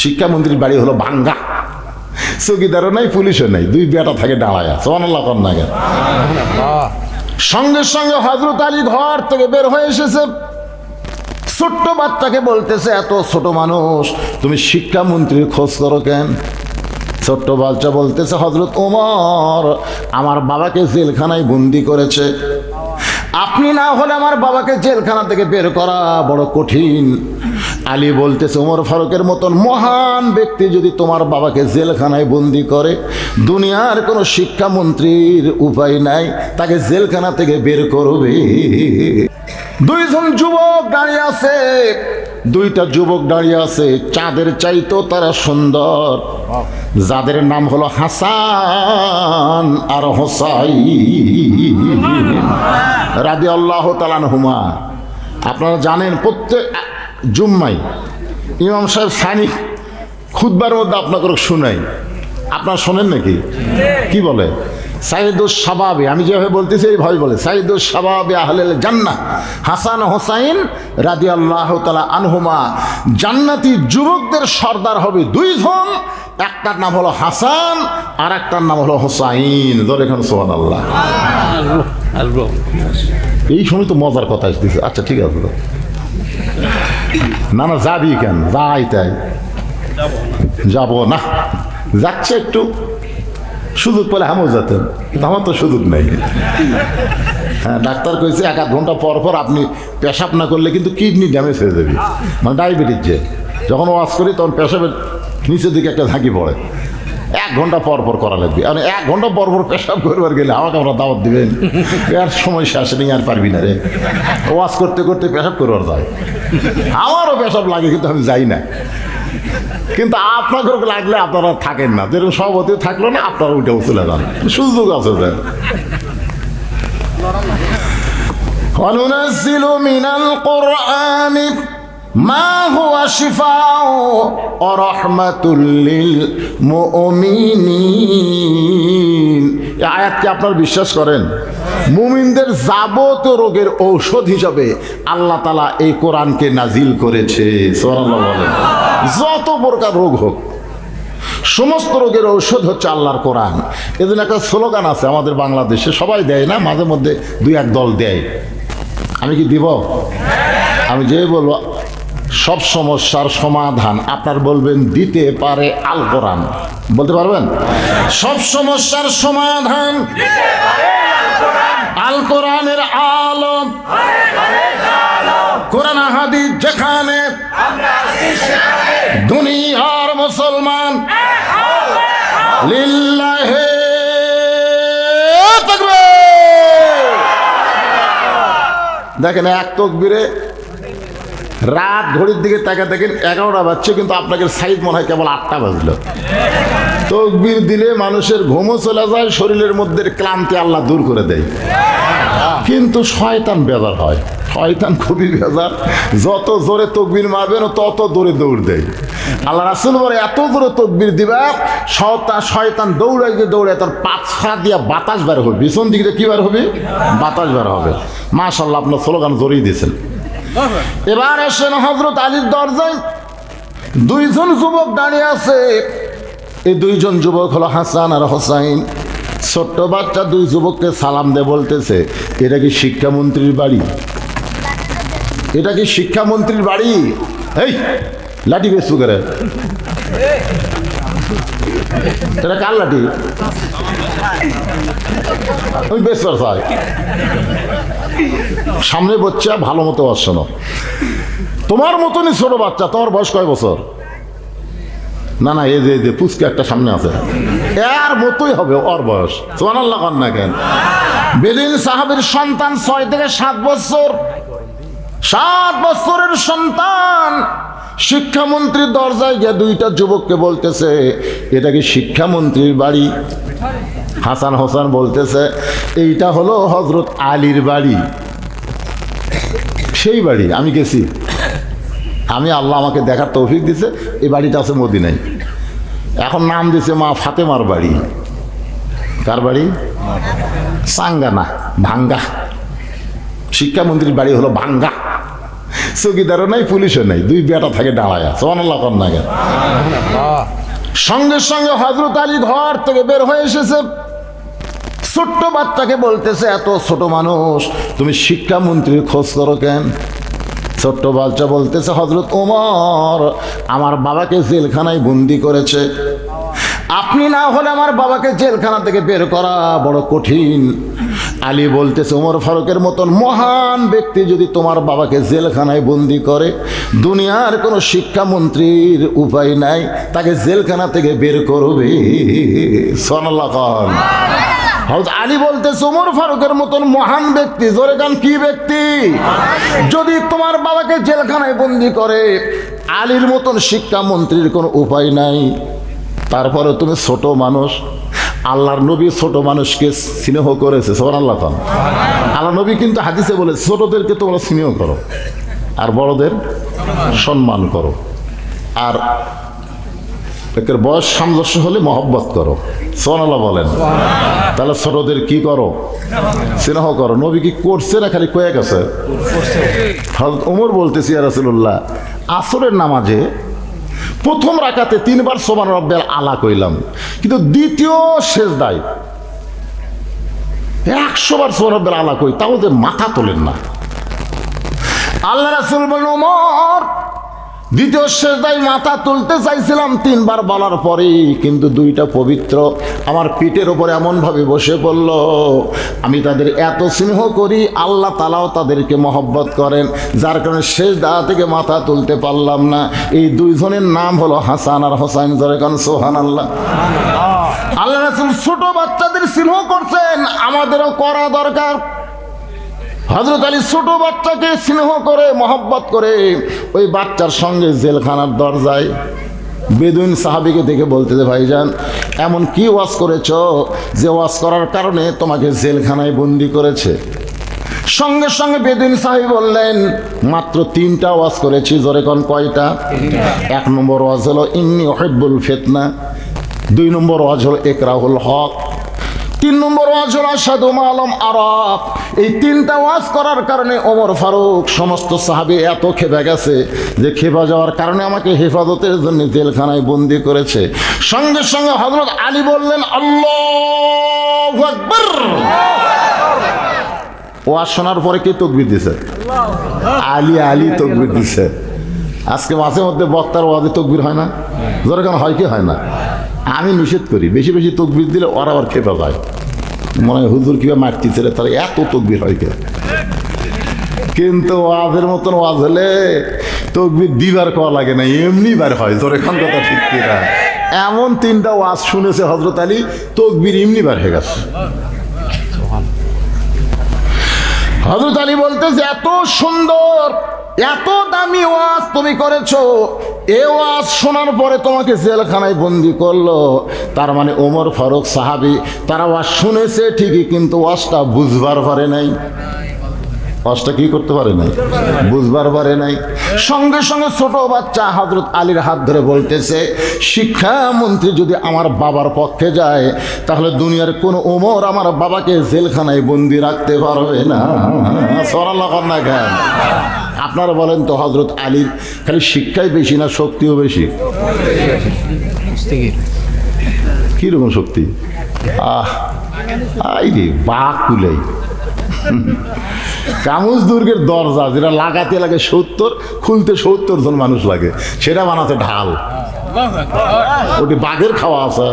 শিক্ষামন্ত্রীর বাড়ি হলো ভাঙ্গা, চৌকিদারও নাই, পুলিশও নাই, দুই বেটা থাকে দাঁড়ায়া। সুবহানাল্লাহ কন্যা। সঙ্গে সঙ্গে হযরত আলী ঘর থেকে বের হয়ে এসেছে, ছোট্ট বাচ্চাকে বলতেছে, এত ছোট মানুষ তুমি শিক্ষামন্ত্রীর খোঁজ করো কেন? ছোট্ট বাচ্চা বলতেছে, হযরত ওমর আমার বাবাকে জেলখানায় বন্দি করেছে, আপনি না হলে আমার বাবাকে জেলখানা থেকে বের করা বড় কঠিন। আলী বলতেছে, ওমর ফারুকের মতন মহান ব্যক্তি যদি তোমার বাবাকে জেলখানায় বন্দি করে, দুনিয়ার কোনো শিক্ষামন্ত্রীর উপায় নাই, তাকে জেলখানা থেকে বের করবে। দুইজন যুবক দাঁড়িয়ে আছে, দুইটা যুবক দাঁড়িয়ে আছে, চাঁদের চাইতো তারা সুন্দর, যাদের নাম হলো হাসান আর হোসাইন রাদিয়াল্লাহু তাআলা আনহুমা। আপনারা জানেন প্রত্যেক জুম্মায় ইমাম সাহেব সানি খুতবার মধ্যে আপনাকে শুনাই, আপনারা শোনেন নাকি? কি বলে? সাইয়্যিদুশ শাবাবে, আমি যেভাবে বলতেছি এইভাবে বলে, সাইয়্যিদুশ শাবাবে আহলেল জান্নাহ হাসান হোসাইন রাদিয়াল্লাহু তাআলা আনহুমা। জান্নাতি যুবকদের সর্দার হবে দুইজন, একটার নাম হলো হাসান আর একটার নাম হলো হোসাইন। ধরে এখানে সুবহানাল্লাহ। এই সময় তো মজার কথা আসতেছে। আচ্ছা ঠিক আছে, না না যাবি কেন? যাই তাই যাব না, যাচ্ছে একটু সুযোগ পেলে আমিও যেতেন, কিন্তু আমার তো সুযোগ নেই। হ্যাঁ, ডাক্তার কইছে 1-1 ঘন্টা পর পর আপনি পেশাব না করলে কিন্তু কিডনি ড্যামেজ হয়ে যাবে, মানে ডায়াবেটিস। যে যখন ওয়াজ করি তখন পেশাবের নিচের দিকে একটা ঝাঁকি পড়ে, 1 ঘন্টা পর পর করা লাগবে। মানে 1 ঘন্টা পর পর পেশাব করবার গেলে আমাকে আমরা দাওয়াত দিবেন, আর সময় শেষ নেই, আর পারবি না রে। ওয়াজ করতে করতে পেশাব করবার যায়, আমারও পেশাব লাগে কিন্তু আমি যাই না। কিন্তু আপনাদের লাগলে আপনারা থাকেন না, যেরকম সভাপতি থাকলো না, আপনারা উঠেও চলে যান, সুযোগ আছে। وننزل من القرآن ما هو شفاء ورحمة للمؤمنين। এই আয়াতকে আপনারা বিশ্বাস করেন? মুমিনদের যাবতীয় রোগের ঔষধ হিসাবে আল্লাহ তাআলা এই কোরআনকে নাজিল করেছে। সুবহানাল্লাহ বলেন। যত প্রকার রোগ হোক, সমস্ত রোগের ঔষধ হচ্ছে আল্লাহর কোরআন। এজন্য একটা স্লোগান আছে আমাদের বাংলাদেশে, সবাই দেয় না, মাঝে মধ্যে 2-1 দল দেয়। আমি কি দিব? আমি যে বলবো সব সমস্যার সমাধান আপনার বলবেন দিতে পারে আল কোরআন। বলতে পারবেন? সব সমস্যার সমাধান আল কোরআনের আলম, কোরআন হাদিস যেখানে দুনিয়ার মুসলমান লিল্লাহি তাকবীর। দেখেন, এক তাকবীরে রাত ঘড়ির দিকে তাকা দেখেন 11টা বাজছে, কিন্তু আপনাকে সাইজ মনে হয় কেবল 8টা বাজলো। তাকবীর দিলে মানুষের ঘুমও চলে যায়, শরীরের মধ্যে ক্লান্তি আল্লাহ দূর করে দেয়। কিন্তু শয়তান বেজার হয়, শয়তান খুবই বেজার। যত জোরে তাকবীর মারবেন তত দূরে দৌড় দেয়। আল্লাহ রাসূল বলে, এত জোরে তাকবীর দিবা শয়তান দৌড়াইতে দৌড়ায় তার পাছা দিয়া বাতাস বের হবে, পিছন দিকে কি বের হবে? বাতাস বের হবে। মাশাআল্লাহ, আপনার স্লোগান জোরেই দিয়েছেন। এবার আসেন হযরত আলীর দরজায়, দুইজন যুবক দাঁড়িয়ে আছে। এই দুইজন যুবক হলো হাসান আর হোসাইন। ছোট্ট বাচ্চা দুই যুবককে সালাম দিয়ে বলতেছে, এটা কি শিক্ষামন্ত্রীর বাড়ি? এটা কি শিক্ষামন্ত্রীর বাড়ি? এই লাঠি বেসু করে, এটা কার লাঠি? আমি বেসবার চাই। সামনে বাচ্চা ভালো মতো শোনো, তোমার মতনই ছোট বাচ্চা। তোমার বয়স কয় বছর? না না, এই যে পুচকে একটা সামনে আছে, এর মতোই হবে ওর বয়স। সুবহানাল্লাহ না কেন? বেলিল সাহাবের সন্তান 6 থেকে 7 বছর, 7 বছরের সন্তান শিক্ষামন্ত্রীর দরজায় গিয়ে দুইটা যুবককে বলতেছে, এটা কি শিক্ষামন্ত্রীর বাড়ি? হাসান হোসেন বলতেছে, এইটা হলো হযরত আলীর বাড়ি। সেই বাড়ি আমি গেছি, আমি আল্লাহ আমাকে দেখার তৌফিক দিছে। এই বাড়িটা আছে মদিনায়, এখন নাম দিছে মা ফাতেমার বাড়ি। কার বাড়ি? সাঙ্গানা, ভাঙ্গা। শিক্ষামন্ত্রীর বাড়ি হলো ভাঙ্গা। চৌকিদারও নাই, পুলিশও নাই, দুই বেটা থাকে দাঁড়ায়। সুবহানাল্লাহ কন্যা। সঙ্গে সঙ্গে হযরত আলী ঘর থেকে বের হয়ে এসেছে, ছোট্ট বাচ্চাকে বলতেছে, এত ছোট মানুষ তুমি শিক্ষামন্ত্রীর খোঁজ করো কেন? ছোট্ট বাচ্চা বলতেছে, হযরত ওমর আমার বাবাকে জেলখানায় বন্দি করেছে, আপনি না হলে আমার বাবাকে জেলখানা থেকে বের করা বড় কঠিন। আলী বলতেছে, ওমর ফারুকের মতন মহান ব্যক্তি যদি তোমার বাবাকে জেলখানায় বন্দি করে, দুনিয়ার কোনো শিক্ষামন্ত্রীর উপায় নাই, তাকে জেলখানা থেকে বের করবে। সুবহানাল্লাহ। হযরত আলী বলতেছে, ওমর ফারুকের মতন মহান ব্যক্তি, জোরে গান কি ব্যক্তি, যদি তোমার বাবাকে জেলখানায় বন্দি করে, আলীর মতন শিক্ষামন্ত্রীর কোনো উপায় নাই। তারপরে তুমি ছোট মানুষ, আল্লাহর নবী ছোট মানুষকে স্নেহ করেছে। সুবহানাল্লাহ। আল্লাহ নবী কিন্তু হাদিসে বলেছে, ছোটদেরকে তোমরা স্নেহ করো আর বড়দের সম্মান করো, আর একের বয়স সামঞ্জস্য হলে মহব্বত করো। সুবহানাল্লাহ বলেন। তাহলে ছোটদের কি করো? স্নেহ করো। নবী কি করছে না খালি কয়ে গেছে? হযরত ওমর বলতেছি, ইয়া রাসূলুল্লাহ, আসরের নামাজে প্রথম রাকাতে 3 বার সুবহান রাব্বিয়াল আলা কইলাম, কিন্তু দ্বিতীয় সেজদায় 100 বার সুবহান রাব্বিয়াল আলা কই, তাও যে মাথা তোলেন না। আল্লাহ রাসূল বলেন, ওমর দ্বিতীয় সেজদায় মাথা তুলতে চাইছিলাম 3 বার বলার পরেই, কিন্তু দুইটা পবিত্র আমার পিঠের উপরে এমনভাবে বসে পড়ল, আমি তাদের এত স্নেহ করি, আল্লাহ তাআলাও তাদেরকে মহব্বত করেন, যার কারণে সেজদা থেকে মাথা তুলতে পারলাম না। এই দুইজনের নাম হলো হাসান আর হোসাইন। জোরে কান সুবহানাল্লাহ। আল্লাহ রাসূল ছোট বাচ্চাদের স্নেহ করছেন, আমাদেরও করা দরকার। হযরত আলী ছোট বাচ্চাকে স্নেহ করে মহব্বত করে ওই বাচ্চার সঙ্গে জেলখানার দরজায় বেদুইন সাহাবীকে দেখে বলতেছে, ভাইজান এমন কি ওয়াজ করেছ যে ওয়াজ করার কারণে তোমাকে জেলখানায় বন্দি করেছে? সঙ্গে সঙ্গে বেদুইন সাহাবী বললেন, মাত্র 3টা ওয়াজ করেছি। জোরে কোন কয়টা? 1 নম্বর ওয়াজ হলো ইন্নী উহিব্বুল ফিতনা, 2 নম্বর ওয়াজ হলো ইকরাহুল হক, 3 নম্বর ওয়াজ হলো আশহাদু মা লাম আরা। এই 3টা ওয়াজ করার কারণে ওমর ফারুক সমস্ত সাহাবী এত খেপে গেছে যে খেপে যাওয়ার কারণে আমাকে হেফাজতের জন্য জেলখানায় বন্দি করেছে। সঙ্গে সঙ্গে হযরত আলী বললেন, আল্লাহু আকবার। ওয়াজ শোনার পরে কে তাকবীর দিছে? আলী। আলী তাকবীর দিছে। আজকে মাঝে মধ্যে বক্তার ওয়াজে তাকবীর হয় না? জোরে কেন হয় কি হয় না? আমি নিষেধ করি, বেশি বেশি তাকবীর দিলে ওরা আবার খেপে যায়, মনে হয় হুজুর কিভাবে মারতেছে, তাহলে এত তাকবীর হয় কে? কিন্তু ওয়াজের মতন ওয়াজ হলে তাকবীর দিবার কওয়া লাগে না, এমনি বার হয়। জোরে খান কথা ঠিক কিনা? এমন 3টা ওয়াজ শুনেছে হযরত আলী, তাকবীর এমনি বার হয়ে গেছে। হযরত আলী বলতেছে, এত সুন্দর এত দামি ওয়াজ তুমি করেছো, এ ওয়াজ শোনার পরে তোমাকে জেলখানায় বন্দি করলো, তার মানে ওমর ফারুক সাহাবী তারা ওয়াজ শুনেছে ঠিকই, কিন্তু ওয়াজটা বুঝবার পারে নাই। ওয়াজটা কি করতে পারে নাই? বুঝবার পারে নাই। সঙ্গে সঙ্গে ছোট বাচ্চা হযরত আলীর হাত ধরে বলতেছে, শিক্ষামন্ত্রী যদি আমার বাবার পক্ষে যায়, তাহলে দুনিয়ার কোন ওমর আমার বাবাকে জেলখানায় বন্দি রাখতে পারবে না। সুবহানাল্লাহ। আপনারা বলেন তো, হযরত আলীর খালি শিক্ষাই বেশি না শক্তিও বেশি? কিরকম শক্তি? আই রে বাঘ কুলাই কামুজ দুর্গের দরজা যেটা লাগাতে লাগে 70, খুলতে 70 জন মানুষ লাগে, সেটা বানাতে ঢাল। ওটি বাঘের খাওয়া আছে।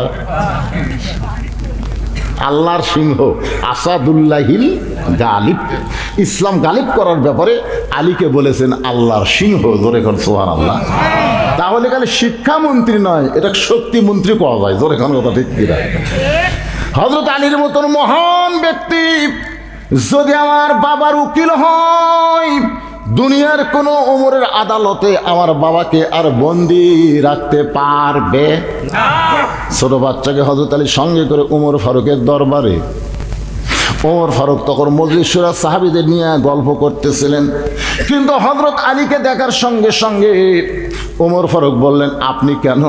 আল্লাহর সিংহ আসাদুল্লাহিল গালিব, ইসলাম গালিব করার ব্যাপারে আলীকে বলেছেন আল্লাহর সিংহ। জোরে কর সুবহানাল্লাহ। তাহলে খালি শিক্ষামন্ত্রী নয়, এটা শক্তিমন্ত্রী পাওয়া যায়। জোরে খান কথা ঠিক কিনা? হযরত আলীর মতন মহান ব্যক্তি যদি আমার বাবার উকিল হয়, দুনিয়ার কোন ওমরের আদালতে আমার বাবাকে আর বন্দি রাখতে পারবে না। ছোট বাচ্চাকে হযরত আলী সঙ্গে করে ওমর ফারুকের দরবারে, ওমর ফারুক তখন মজলিসুরা সাহাবীদের নিয়ে গল্প করতেছিলেন, কিন্তু হযরত আলীকে দেখার সঙ্গে সঙ্গে ওমর ফারুক বললেন, আপনি কেন?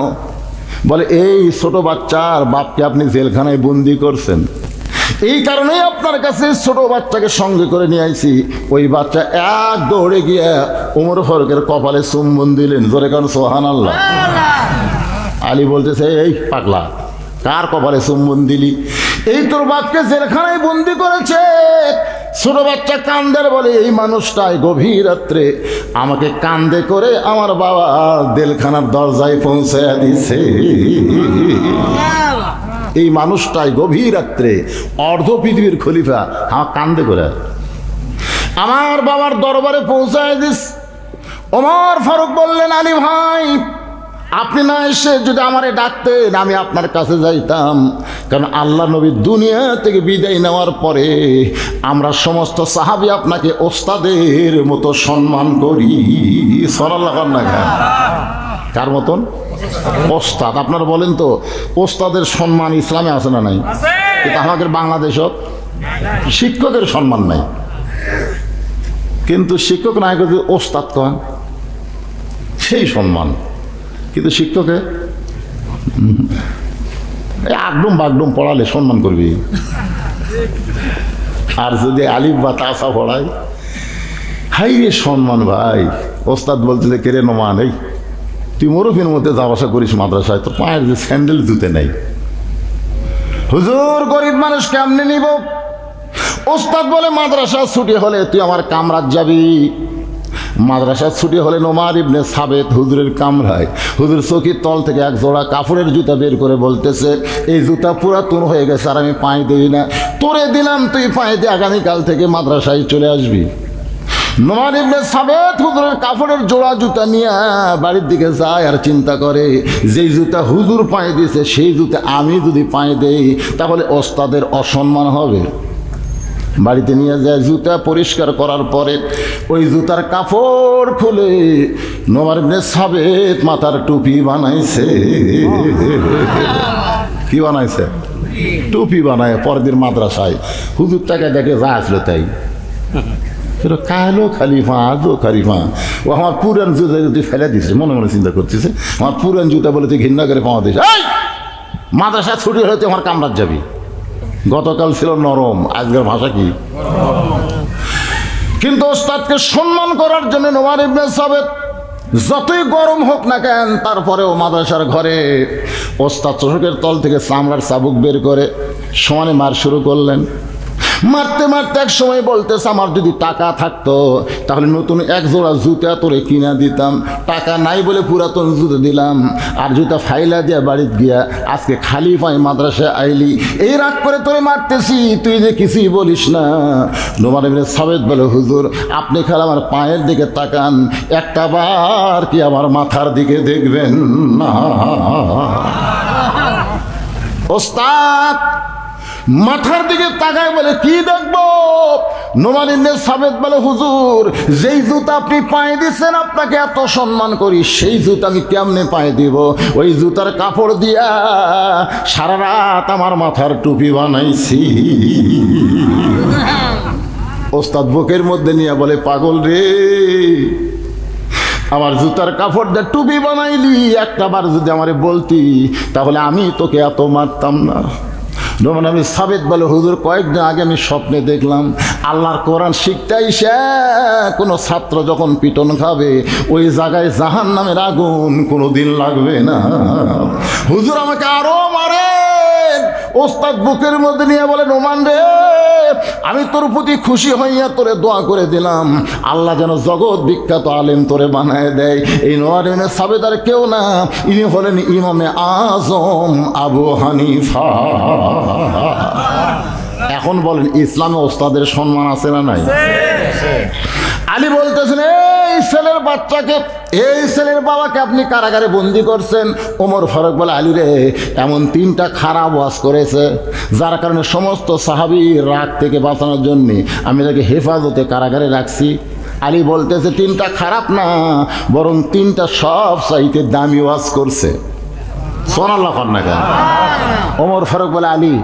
বলে, এই ছোট বাচ্চার বাপকে আপনি জেলখানায় বন্দি করছেন, এই কারণেই আপনার কাছে ছোট বাচ্চাকে সঙ্গে করে নিয়ে আইছি। ওই বাচ্চা এক দৌড়ে গিয়ে ওমর ফারুকের কপালে চুম্বন দিলেন। জোরে কারণ সুবহানাল্লাহ। আলী বলতেছে, এই পাগলা, কার কপালে চুম্বন দিলি? এই তোর বাপকে জেলখানায় বন্দি করেছে। ছোট বাচ্চা কান্দের বলে, এই মানুষটাই গভীর রাত্রে আমাকে কান্দে করে আমার বাবা জেলখানার দরজায় পৌঁছায় দিছে। এই মানুষটাই গভীর রাত্রে অর্ধ পৃথিবীর খলিফা আমার কান্দে করে আমার বাবার দরবারে পৌঁছায় দিস। ওমর ফারুক বললেন, আলী ভাই, আপনি না এসে যদি আমারে ডাকতেন আমি আপনার কাছে যাইতাম। কারণ আল্লাহ নবী দুনিয়া থেকে বিদায় নেওয়ার পরে আমরা সমস্ত সাহাবী আপনাকে ওস্তাদের মতো সম্মান করি। সাল্লাল্লাহু আলাইহি। কার মতন? ওস্তাদ। আপনারা বলেন তো, ওস্তাদের সম্মান ইসলামে আছে না নাই? কিন্তু আমাদের বাংলাদেশও শিক্ষকের সম্মান নাই। কিন্তু শিক্ষক নাই যদি ওস্তাদ কন সেই সম্মান, কিন্তু শিক্ষকে আগডুম বাগডুম পড়ালে সম্মান করবি। আর যদি আলিফ বা তাসা পড়ায়, হাই রে সম্মান ভাই। ওস্তাদ বলছে যে, কেরে নোমান, এই তুই মরুফির মধ্যে যাওয়া আসা করিস মাদ্রাসায়, তোর পায়ের যে স্যান্ডেল জুতে নেই। হুজুর, গরিব মানুষ কেমনে নিব? ওস্তাদ বলে, মাদ্রাসা ছুটি হলে তুই আমার কামরাত যাবি। মাদ্রাসা ছুটি হলে নোমান ইবনে সাবেত হুজুরের কামরায়, হুজুর চৌকির তল থেকে এক জোড়া কাপড়ের জুতা বের করে বলতেছে, এই জুতা পুরাতন হয়ে গেছে আর আমি পায়ে দিই না, তোরে দিলাম, তুই পায়ে দিয়ে আগামীকাল থেকে মাদ্রাসায় চলে আসবি। নোমান ইবনে সাবেত হুজুরের কাপড়ের জোড়া জুতা নিয়ে বাড়ির দিকে যায় আর চিন্তা করে, যেই জুতা হুজুর পায়ে দিয়েছে সেই জুতা আমি যদি পায়ে দেই তাহলে ওস্তাদের অসম্মান হবে। বাড়িতে নিয়ে যায়, জুতা পরিষ্কার করার পরে ওই জুতার কাপড় খুলে নোমান ইবনে সাবেত মাথার টুপি বানাইছে। কি বানাইছে? টুপি বানায় পরদিন মাদ্রাসায় হুজুর টাকা দেখে যা আসলো তাই। কালো খালিফা, আজও খালিফা, ও আমার পুরান জুতা যদি ফেলে দিচ্ছে, মনে মনে চিন্তা করতেছে, আমার পুরান জুতা বলে তুই ঘৃণা করে পাওয়া দিস। মাদ্রাসা ছুটি হলে তুই আমার কামরাত যাবি। গতকাল ছিল নরম, আজকের ভাষা কি? কিন্তু ওস্তাদকে সম্মান করার জন্য নোমান ইবনে সাবেত যতই গরম হোক না কেন তারপরেও মাদ্রাসার ঘরে ওস্তাদ চোখের তল থেকে চামড়ার চাবুক বের করে সমানে মার শুরু করলেন। মারতে মারতে এক সময় বলতেছে, আমার যদি টাকা থাকতো তাহলে নতুন এক জোড়া জুতা তোরে কিনা দিতাম, টাকা নাই বলে পুরাতন জুতা দিলাম। আর জুতা ফাইলা দিয়া বাড়িতে গিয়া আজকে খালি পায়ে মাদ্রাসায় আইলি, এই রাগ করে তোরে মারতেছি, তুই যে কিছুই বলিস না। নোমান ইবনে সাবেত বলে, হুজুর আপনি খালি আমার পায়ের দিকে তাকান, একটা বার কি আমার মাথার দিকে দেখবেন না? ওস্তাদ মাথার দিকে তাকায় বলে, কি দেখবো? নোমান ইবনে সাবেত বলে, হুজুর যেই জুতা আপনি পায়ে দিচ্ছেন আপনাকে এত সম্মান করি, সেই জুতা আমি কেমনে পায়ে দিব? ওই জুতার কাপড় দিয়া সারা রাত আমার মাথার টুপি বানাইছি। ওস্তাদ বুকের মধ্যে নিয়ে বলে, পাগল রে, আমার জুতার কাপড় দিয়ে টুপি বানাইলি, একটা বার যদি আমারে বলতি তাহলে আমি তোকে এত মারতাম না। নোমান ইবনে সাবেত বলে, হুজুর কয়েকদিন আগে আমি স্বপ্নে দেখলাম আল্লাহর কোরআন শিখতে এসে কোনো ছাত্র যখন পিটন খাবে ওই জায়গায় জাহান্নামের আগুন কোনোদিন লাগবে না। হুজুর আমাকে আরো মারেন। ওস্তাদ বুকের মধ্যে নিয়ে বলে, নোমান রে, আমি তোর প্রতি খুশি হইয়া তোরে দোয়া করে দিলাম, আল্লাহ যেন জগৎ বিখ্যাত আলেম তোরে বানায় দেয়। এই নোমান ইবনে সাবেত আর কেউ না, ইনি হলেন ইমামে আজম আবু হানিফা। এখন বলেন, ইসলামে ওস্তাদের সম্মান আছে না নাই? আলী বলতেছেন, এই ছেলের বাচ্চাকে, এই ছেলের বাবাকে আপনি কারাগারে বন্দি করছেন। ওমর ফারুক বলে, আলী রে, এমন তিনটা খারাপ ওয়াজ করেছে যার কারণে সমস্ত সাহাবী রাগ থেকে বাঁচানোর জন্যে আমি তাকে হেফাজতে কারাগারে রাখছি। আলী বলতেছে, তিনটা খারাপ না, বরং তিনটা সব চাইতে দামি ওয়াজ করছে। সুবহানাল্লাহ না কেন? ওমর ফারুক বলে, আলী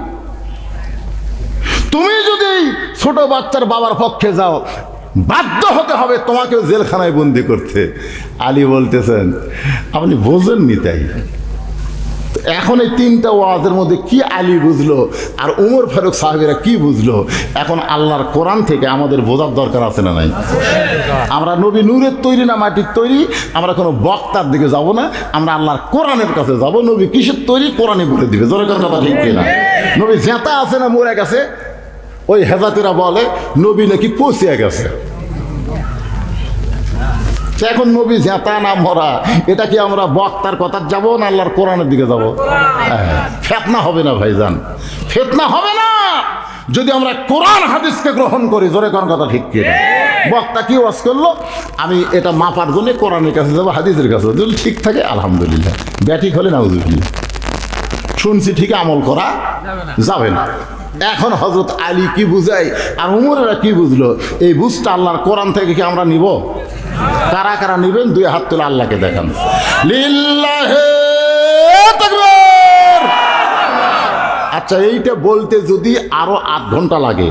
তুমি যদি ছোট বাচ্চার বাবার পক্ষে যাও বাধ্য হতে হবে তোমাকেও জেলখানায় বন্দি করতে। আলী বলতেছেন, আপনি বোঝেননি তাই? এখন এই তিনটা ওয়াজের মধ্যে কি আলী বুঝলো আর উমর ফারুক সাহেবেরা কি বুঝলো, এখন আল্লাহর কোরআন থেকে আমাদের বোঝার দরকার আছে না নাই? আমরা নবী নূরের তৈরি না মাটির তৈরি, আমরা কোনো বক্তার দিকে যাব না, আমরা আল্লাহর কোরআনের কাছে যাব। নবী কিসের তৈরি কোরআনে বলে দিবে, জোরে কথা ঠিক কিনা? নবী জেতা আছে না মরে গেছে? ওই হেজাতিরা বলে নবী নাকি পচিয়া গেছে। এখন নবী জেতা না মরা, এটা কি আমরা বক্তার কথা যাব না আল্লাহর কোরআনের দিকে যাব? ফিতনা হবে না ভাইজান, ফিতনা হবে না যদি আমরা কোরআন হাদিসকে গ্রহণ করি। জোরে কোন কথা ঠিক কি? বক্তা কি ওয়াজ করলো, আমি এটা মাপার জন্য কোরআনের কাছে যাবো, হাদিসের কাছে যদি ঠিক থাকে আলহামদুলিল্লাহ, ব্যাঠিক হলে নাউজুবিল্লাহ, শুনছি ঠিক আমল করা যাবে না। এখন হযরত আলী কি বুঝাই আর উমরেরা কি বুঝলো, এই বুঝটা আল্লাহর কোরআন থেকে কি আমরা নিব? কারা কারা নিবেন দুই হাত তুলে আল্লাহকে দেখান। লিল্লাহি তাকবীর। আচ্ছা, এইটা বলতে যদি আরো 8 ঘন্টা লাগে,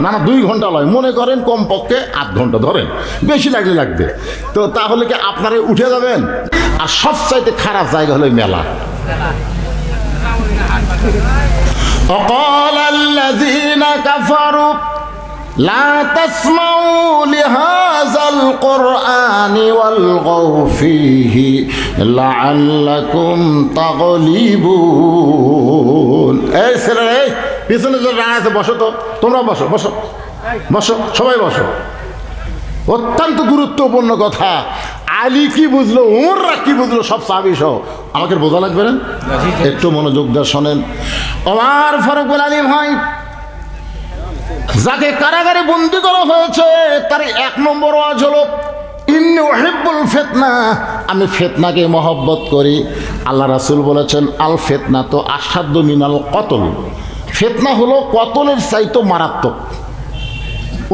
না না 2 ঘন্টা লয়, মনে করেন কমপক্ষে 8 ঘন্টা ধরেন, বেশি লাগলে লাগবে, তো তাহলে কি আপনারা উঠে যাবেন? আর সবচাইতে খারাপ জায়গা হলো মেলা। وقال الذين كفروا لا تسمعوا لهذا القرآن والغوا فيه لعلكم تغلبون। এই ছেলেরা, এই পিছনে যে রাঙা আছে বসো তো, তোমরা বসো বসো বসো, সবাই বসো। অত্যন্ত গুরুত্বপূর্ণ কথা। আলী কি বুঝলো, উমররা কি বুঝলো, সব সাহাবী সহ আমাকে বোঝা লাগবে না? একটু মনোযোগ দিয়ে শোনেন। ওমর ফারুক আলী ভাই, যাকে কারাগারে বন্দী করা হয়েছে, তার 1 নম্বর ওয়াজ হলো ইন্নী উহিব্বুল ফিতনা, আমি ফিতনাকে মহব্বত করি। আল্লাহ রাসূল বলেছেন আল ফিতনা তো আসাদ্দু মিনাল কতল, ফিতনা হলো কতলের চাইতে মারাত্মক।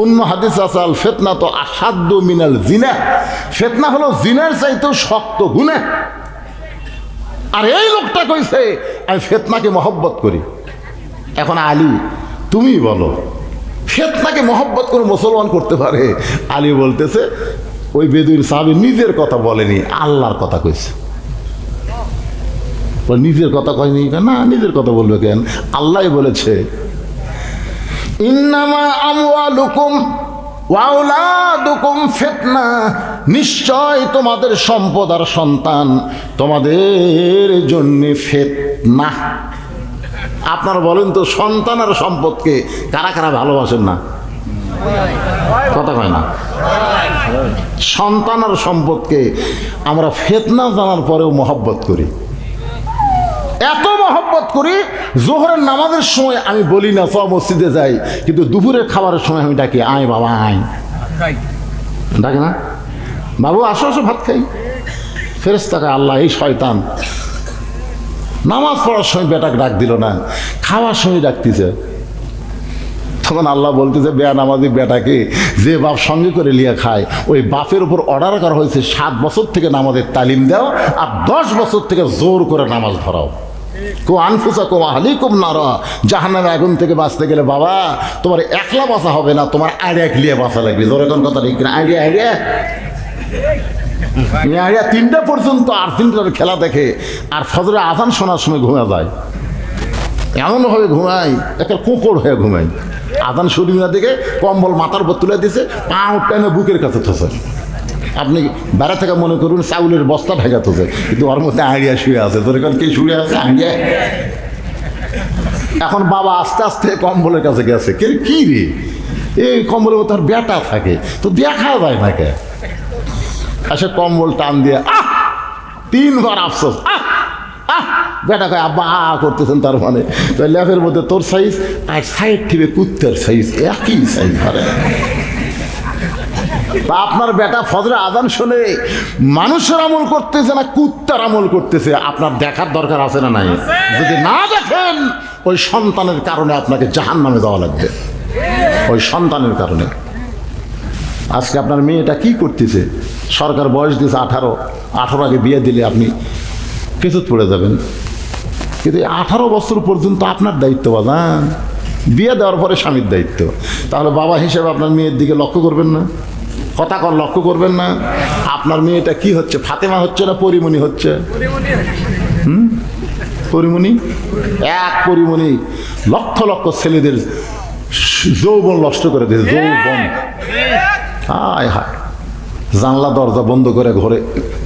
অন্য হাদিস আছে আল ফিতনা তো আসাদ্দু মিনাল জিনা, ফিতনা হলো জিনার চাইতেও শক্ত গুনাহ। আর এই লোকটা কইছে আমি ফিতনাকে মহব্বত করি। এখন আলী তুমি বলো, ফিতনাকে মহব্বত করে মুসলমান করতে পারে? আলী বলতেছে ওই বেদুইর সাহাবী নিজের কথা বলেনি, আল্লাহর কথা কইছে। নিজের কথা কয়নি না, নিজের কথা বলবে কেন? আল্লাহ বলেছে ইন্নামা আমওয়ালুকুম ওয়া আওলাদুকুম ফিতনা, নিশ্চয় তোমাদের সম্পদ আর সন্তান তোমাদের জন্য ফিতনা। আপনারা বলেন তো, সন্তান আর সম্পদকে কারা কারা ভালোবাসেন না? কথা কয় না। সন্তান আর সম্পদকে আমরা ফিতনা জানার পরেও মহব্বত করি, এত মহব্বত করি, জোহরের নামাজের সময় আমি বলি না সব মসজিদে যাই, কিন্তু দুপুরের খাবারের সময় আমি ডাকি আয় বাবা আয়, ডাকে না বাবু আসো আসো ভাত খাই। ফেরেশতাকে আল্লাহ এই শয়তান নামাজ পড়ার সময় বেটাকে ডাক দিল না, খাওয়ার সময় ডাকতেছে। তখন আল্লাহ বলতেছে বেয়ানামাজি বেটাকে যে বাপ সঙ্গে করে লিয়া খায়, ওই বাপের উপর অর্ডার করা হয়েছে 7 বছর থেকে নামাজের তালিম দাও আর 10 বছর থেকে জোর করে নামাজ ধরাও। কো আনফুসাকুম আহলিকুম নারা, জাহান্নামের আগুন থেকে বাঁচতে গেলে বাবা তোমার একলা বাঁচা হবে না, তোমার আইডিয়া লিয়ে বাঁচা লাগবে। জোরে কোন কথা ঠিক না? আইডিয়া আইডিয়া আইডিয়া 3টা পর্যন্ত আর্জেন্টিনার খেলা দেখে আর ফজরে আজান শোনার সময় ঘুমে যায়, এমনভাবে ঘুমাই একটা কুকুর হয়ে ঘুমাই। আজান শরীর না দেখে কম্বল মাথার উপর তুলে দিয়েছে, পা টেনে বুকের কাছে থসে। আপনি বাইরে থেকে মনে করুন চাউলের বস্তা ঢেকা থসে, কিন্তু ওর মধ্যে আইডিয়া শুয়ে আছে। তোর এখানে কি শুয়ে আছে আইডিয়া? এখন বাবা আস্তে আস্তে কম্বলের কাছে গেছে, কে কি রে এই কম্বলের মধ্যে আর বেটা থাকে তো দেখা যায় না কে? আসে কম্বল টান দিয়ে 3 বার আফসোস, বেটা কয় আব্বা করতেছেন, তার মানে তো ল্যাপের মধ্যে তোর সাইজ আর সাইড থেকে কুত্তার সাইজ একই সাইজ ধরে। আপনার বেটা ফজরে আজান শুনে মানুষের আমল করতেছে না কুত্তার আমল করতেছে, আপনার দেখার দরকার আছে না নাই? যদি না দেখেন ওই সন্তানের কারণে আপনাকে জাহান্নামে যাওয়া লাগবে, ওই সন্তানের কারণে। আজকে আপনার মেয়েটা কি করতেছে? সরকার বয়স দিয়েছে 18 আগে বিয়ে দিলে আপনি কেসত পড়ে যাবেন, কিন্তু 18 বছর পর্যন্ত আপনার দায়িত্ব বাজান, বিয়ে দেওয়ার পরে স্বামীর দায়িত্ব। তাহলে বাবা হিসেবে আপনার মেয়ের দিকে লক্ষ্য করবেন না? কথা কর লক্ষ্য করবেন না। আপনার মেয়েটা কি হচ্ছে? ফাতেমা হচ্ছে না পরিমণি হচ্ছে? পরিমণি। এক পরিমণি লক্ষ লক্ষ ছেলেদের যৌবন নষ্ট করে দিয়েছে। যৌবন, হায় হায়, জানলা দরজা বন্ধ করে ঘরে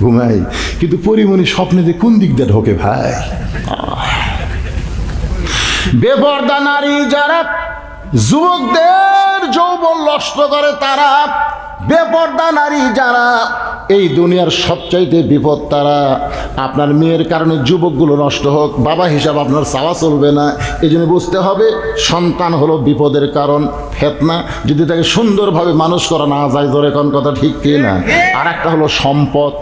ঘুমাই, কিন্তু পরিমণি স্বপ্নে যে কোন দিক দিয়ে ঢোকে ভাই। বেপরদা নারী যারা যুবকদের যৌবন নষ্ট করে, তারা বেপরদা নারী যারা, এই দুনিয়ার সবচাইতে বিপদ তারা। আপনার মেয়ের কারণে যুবকগুলো নষ্ট হোক, বাবা হিসাব আপনার চাওয়া চলবে না। এই জন্য বুঝতে হবে সন্তান হলো বিপদের কারণ, ফেতনা। যদি তাকে সুন্দরভাবে মানুষ করা না যায়, ধরে কোন কথা ঠিক কি না। আর একটা হলো সম্পদ।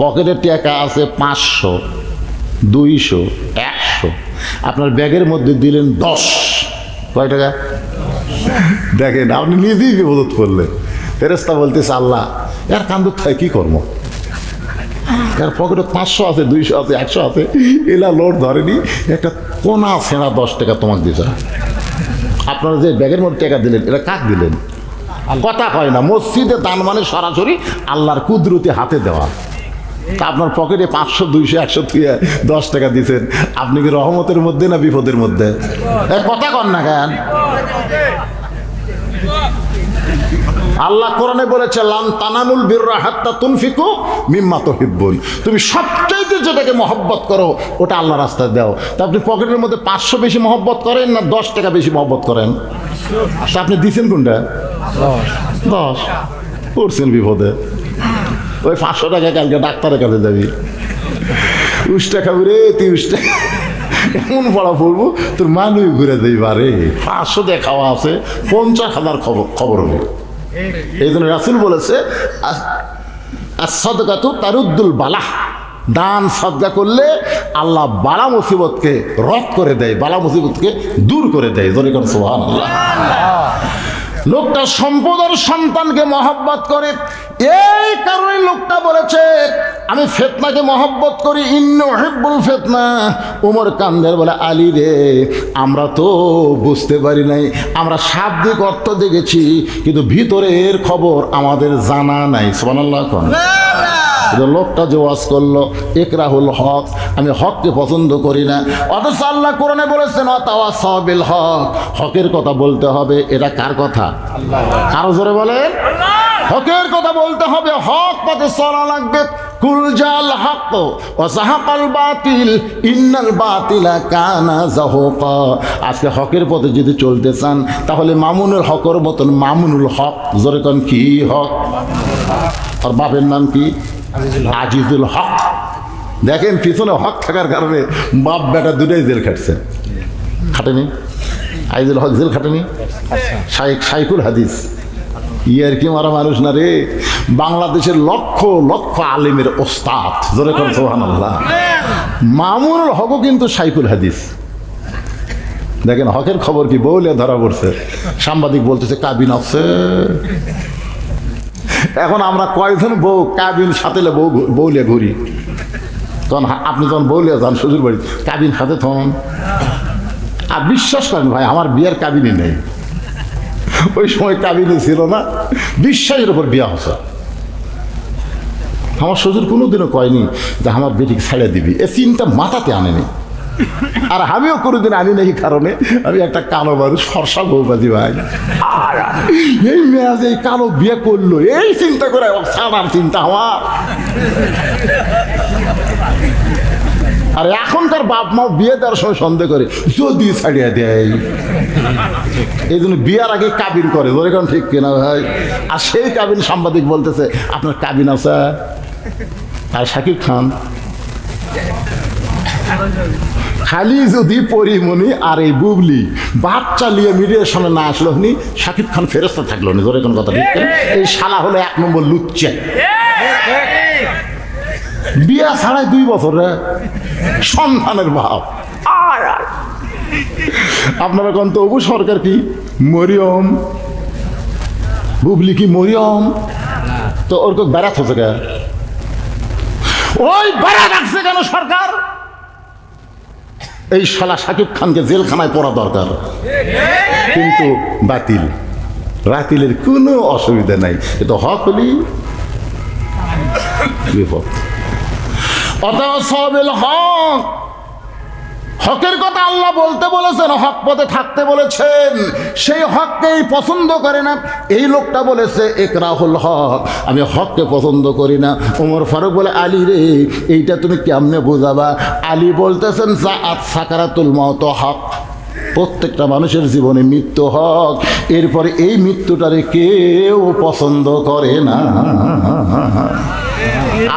পকেটে টাকা আছে 500, 200, 100, আপনার ব্যাগের মধ্যে দিলেন 10, কয় টাকা? দেখেন আপনি নিজেই বিপদ করলেন। ফেরেশতা বলতেছে আল্লাহ এর কান্দুর থাকে কি কর্ম, এর পকেটে 500 আছে, 200 আছে, 100 আছে, এলা লোড ধরেনি, একটা কোনা ছেঁড়া 10 টাকা তোমাকে দিছে। আপনারা যে ব্যাগের মধ্যে টাকা দিলেন, এটা কাক দিলেন? কথা কয় না। মসজিদে দান মানে সরাসরি আল্লাহর কুদরতি হাতে দেওয়া। তা আপনার পকেটে 500, 200, 100 থেকে 10 টাকা দিচ্ছেন, আপনি কি রহমতের মধ্যে না বিপদের মধ্যে? কথা কন না কেন? আল্লাহ কোরআনে বলেছে লান তানালুল বিররা হাত্তা তুনফিকু মিম্মা তুহিব্বুন। তুমি সবচাইতে যেটাকে মহব্বত করো ওটা আল্লাহর রাস্তায় দাও। তা আপনি পকেটের মধ্যে 500 বেশি মহব্বত করেন না 10 টাকা বেশি মহব্বত করেন? আপনি দিচ্ছেন কোনটা? 10 করছেন বিপদে। ওই 500 টাকা কালকে ডাক্তারের কাছে যাবি, উষ্টা খাবি রে, তুই উষ্টা এমন পড়া পড়বো তোর মানুষ ঘুরে দেই বারে। 500 দিয়ে খাওয়া আছে, 50,000 খবর হবে। এই জন্য রাসূল বলেছে as-সাদকাতু তারুদ্দুল বালাহ, দান সাদকা করলে আল্লাহ বালা মুসিবতকে রদ করে দেয়, বালা মুসিবতকে দূর করে দেয়। যেরকম সুবহানাল্লাহ। লোকটা সম্পদ আর সন্তানকে মহব্বত করে, এই কারণে লোকটা বলেছে আমি ফিতনাকে মহব্বত করি, ইন্নী উহিব্বুল ফিতনা। ওমর কান্দের বলে আলী রে, আমরা তো বুঝতে পারি নাই, আমরা শাব্দিক অর্থ দেখেছি কিন্তু ভিতরের খবর আমাদের জানা নাই। সুবহানাল্লাহ। লোকটা যে ওয়াজ করলো ইকরাহুল হক, আমি হককে পছন্দ করি না, অথচ আল্লাহ কোরআনে বলেছেন ওয়াতাওয়াসাউ বিল হক, হকের কথা বলতে হবে। এটা কার কথা? আরো জোরে বলেন। হকের কথা বলতে হবে, হক পথে চলা লাগবে। কুল জাল হক ওয়া যাহাকাল বাতিল ইন্নাল বাতিলা কানা যাহুকা। আজকে হকের পথে যদি চলতে চান তাহলে মামুনুল হকের মতন মামুনুল হক, জোরে কোন কি হক? আর বাপের নাম কি? আজিজুল হক। দেখেন পিছনে হক থাকার কারণে বাপ বেটা দুটাই জেল খাটছে, খাটেনি? আজিজুল হক জেল খাটেনি? শাইখুল হাদিস, ইয়ার কি মারা মানুষ না রে। বাংলাদেশের লক্ষ লক্ষ আলেমের ওস্তাদ, জোরে কর সুবহানাল্লাহ। মামুনুল হকও কিন্তু শাইখুল হাদিস। দেখেন হকের খবর কি বউলে ধরা পড়ছে, সাংবাদিক বলতেছে কাবিন আছে। এখন আমরা কয়জন বউ কাবিন সাথে বউলিয়া ঘুরি, তখন আপনি যখন বউলিয়া যান শ্বশুর বাড়ি, কাবিন সাথে তখন আর বিশ্বাস করেন ভাই আমার বিয়ের কাবিনই নেই। ওই সময় কাবিনে ছিল না, বিশ্বাসের উপর বিয়া হচ্ছে। আমার শ্বশুর কোনোদিনও কয়নি যে আমার বেটিকে ছেড়ে দিবি, এ চিন্তা মাথাতে আনেনি। আর আমিও কোনোদিন আনি না, এই কারণে আমি একটা কালো মানুষ, ফর্সা বউবাজি ভাই। এই মেয়ে যে কালো বিয়ে করলো এই চিন্তা করে সারার চিন্তা আমার। আর এখনকার বাপ মা বিয়ে দেওয়ার সময় সন্দেহ করে যদি ছাড়িয়ে দেয়, এই জন্য বিয়ার আগে কাবিন করে, যেরকম ঠিক কিনা ভাই? আর সেই কাবিন সাংবাদিক বলতেছে আপনার কাবিন আছে? আর শাকিব খান খালি যদি পরিমণি আর এই বুবলি বাচ্চা নিয়ে মিডিয়ার সামনে না আসলো নি, শাকিব খান ফেরেশতা থাকলো নি, ধরে কোন কথা ঠিক। এই শালা হলো 1 নম্বর লুচ্চে। বিয়া ছাড়াই 2 বছর সন্তানের ভাব। আপনারা কোন তো অবু সরকার কি মরিয়ম, বুবলি কি মরিয়ম? তো ওর বেড়াত হচ্ছে কেন? ওই বেড়া রাখছে কেন সরকার? এই শালা শাকিব খানকে জেলখানায় পড়া দরকার, কিন্তু বাতিল। রাতিলের কোনো অসুবিধা নাই, এটা হক হলি বিপদ। অতএব হক, হকের কথা আল্লাহ বলতে বলেছেন, হক পথে থাকতে বলেছেন, সেই হককেই পছন্দ করে না এই লোকটা বলেছে ইকরাহুল হক, আমি হককে পছন্দ করি না। ওমর ফারুক বলে আলী রে এইটা তুমি কেমনে বোঝাবা? আলী বলতেছেন জাআত সাকারাতুল মাউত হক, প্রত্যেকটা মানুষের জীবনে মৃত্যু হক, এরপরে এই মৃত্যুটারে কেউ পছন্দ করে না।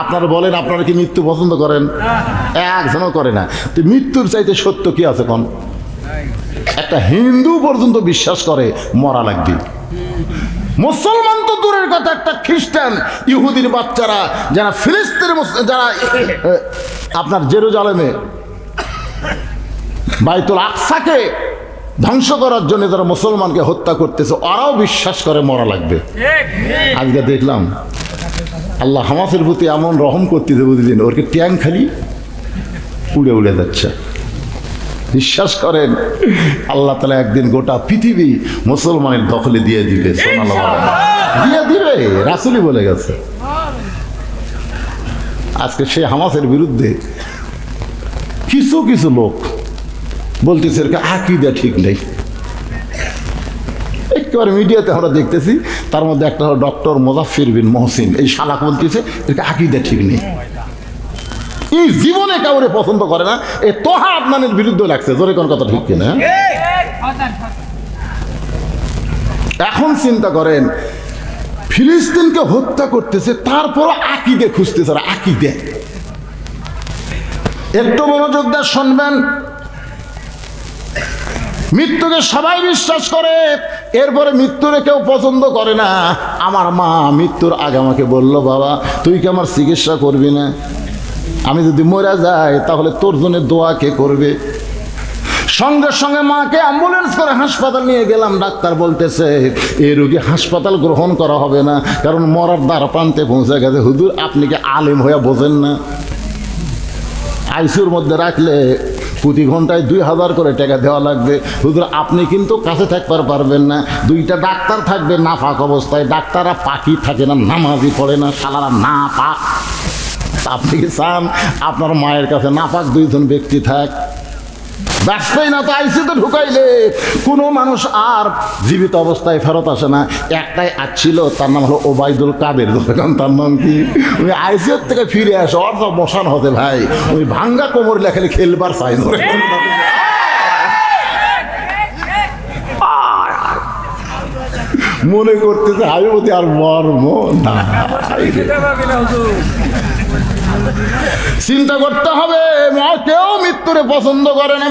আপনারা বলেন আপনারা কি মৃত্যু পছন্দ করেন? একজনও করে না। তো মৃত্যুর চাইতে সত্য কি আছে কোন? একটা হিন্দু পর্যন্ত বিশ্বাস করে মরা লাগবে। মুসলমান তো দূরের কথা, একটা খ্রিস্টান ইহুদির বাচ্চারা যারা ফিলিস্তিনের, যারা আপনার জেরুজালেমে বাইতুল আকসাকে ধ্বংস করার জন্য যারা মুসলমানকে হত্যা করতেছে, ওরাও বিশ্বাস করে মরা লাগবে। আজকে দেখলাম আল্লাহ হামাসের প্রতি এমন রহম করতেছে, বুঝলেন, ওরকে ট্যাং খালি উড়ে উড়ে যাচ্ছে। বিশ্বাস করেন আল্লাহ তাআলা একদিন গোটা পৃথিবী মুসলমানের দখলে দিয়ে দিবে, দিয়ে দিবে, রাসূলই বলে গেছে। আজকে সেই হামাসের বিরুদ্ধে কিছু কিছু লোক বলতেছে এর আকীদা ঠিক নেই। একেবারে মিডিয়াতে আমরা দেখতেছি, তার মধ্যে একটা হলো ডক্টর মুজাফফর বিন মহসিন, এই শালাক বলতেছে এর আকীদা ঠিক নেই, এই জীবনে কাউরে পছন্দ করে না। এই তোহা আদনানের বিরুদ্ধে লাগছে, জোরে কোন কথা ঠিক কিনা? এখন চিন্তা করেন ফিলিস্তিনকে হত্যা করতেছে, তারপর আকীদা খুঁজতেছে, আকীদা। একটু মনোযোগ দিয়ে শুনবেন, মৃত্যুকে সবাই বিশ্বাস করে, এরপরে মৃত্যুরে কেউ পছন্দ করে না। আমার মা মৃত্যুর আগে আমাকে বলল, বাবা তুই কি আমার চিকিৎসা করবি না? আমি যদি মরে যাই তাহলে তোর জন্য দোয়া কে করবে? সঙ্গে সঙ্গে মাকে অ্যাম্বুলেন্স করে হাসপাতাল নিয়ে গেলাম। ডাক্তার বলতেছে এই রোগী হাসপাতাল গ্রহণ করা হবে না, কারণ মরার দ্বার প্রান্তে পৌঁছে গেছে। হুজুর আপনি কি আলেম হয়ে বোঝেন না? আইসিউর মধ্যে রাখলে প্রতি ঘন্টায় 2000 করে টাকা দেওয়া লাগবে। হুজুর আপনি কিন্তু কাছে থাকতে পারবেন না, 2টা ডাক্তার থাকবে নাপাক অবস্থায়। ডাক্তাররা পাকি থাকে না, নামাজি পড়ে না, শালারা না পাক। আপনি কি চান আপনার মায়ের কাছে নাপাক 2 জন ব্যক্তি থাক? ব্যস্তই না তো, আইসিতে ঢুকাইলে কোনো মানুষ আর জীবিত অবস্থায় ফেরত আসে না। একটাই আসছিল, তার নাম হলো ওবায়দুল কাদের, তার নাম কি, ওই আইসিওর থেকে ফিরে আসে, ওর তো বসান হতে ভাই, ওই ভাঙ্গা কোমর লেখালে খেলবার চাই ধরে মনে করতেছে হাইবতী আর মর্ম না। চিন্তা করতে হবে, কেউ মৃত্যুরে পছন্দ করে না।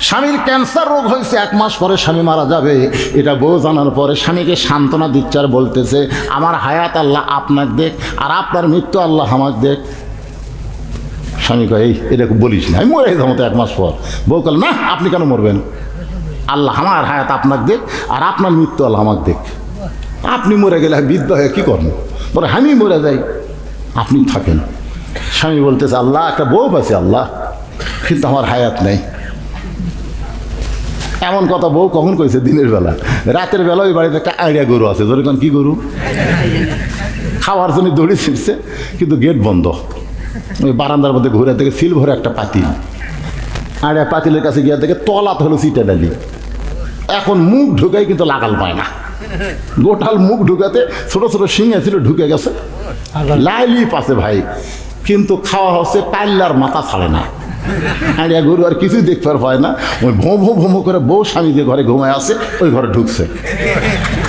স্বামীর ক্যান্সার রোগ হয়েছে, 1 মাস পরে স্বামী মারা যাবে, এটা বউ জানার পরে স্বামীকে সান্ত্বনা দিচ্ছে আর বলতেছে আমার হায়াত আল্লাহ আপনাকে দেখ, আর আপনার মৃত্যু আল্লাহ আমাকে দেখ। স্বামী কয় এই এরকম বলিস না, আমি মরে যাবো তো 1 মাস পর। বউ বলে না আপনি কেন মরবেন, আল্লাহ আমার হায়াত আপনাকে দেখ, আর আপনার মৃত্যু আল্লাহ আমাকে দেখ। আপনি মরে গেলে বৃদ্ধ হয়ে কী করবো, বলে আমি মরে যাই আপনি থাকেন। স্বামী বলতেছে আল্লাহ একটা বউ আছে আল্লাহ, কিন্তু আমার হায়াত নেই। এমন কথা বউ কখন কইছে? দিনের বেলা। রাতের বেলা ওই বাড়িতে একটা আইডিয়া গরু আছে, ধরে কোন কি গরু, খাওয়ার জন্য দড়ি ছিঁড়ছে, কিন্তু গেট বন্ধ। ওই বারান্দার মধ্যে ঘুরে থেকে সিল ভরে একটা পাতিল, আইডিয়া পাতিলের কাছে গিয়ে দেখে তলাত হলো চিটা ডালি। এখন মুখ ঢুকাই কিন্তু লাগাল পায় না, গোটাল মুখ ঢুকাতে ছোট ছোট শিঙে ছিল ঢুকে গেছে, লাইলি পাশে ভাই, কিন্তু খাওয়া হচ্ছে পাল্লার মাথা ছাড়ে না। আড়িয়া গরু আর কিছুই দেখতে পায় না। ওই ভোঁ ভোঁ ভোঁ করে বউ স্বামী যে ঘরে ঘুমায় আছে ওই ঘরে ঢুকছে।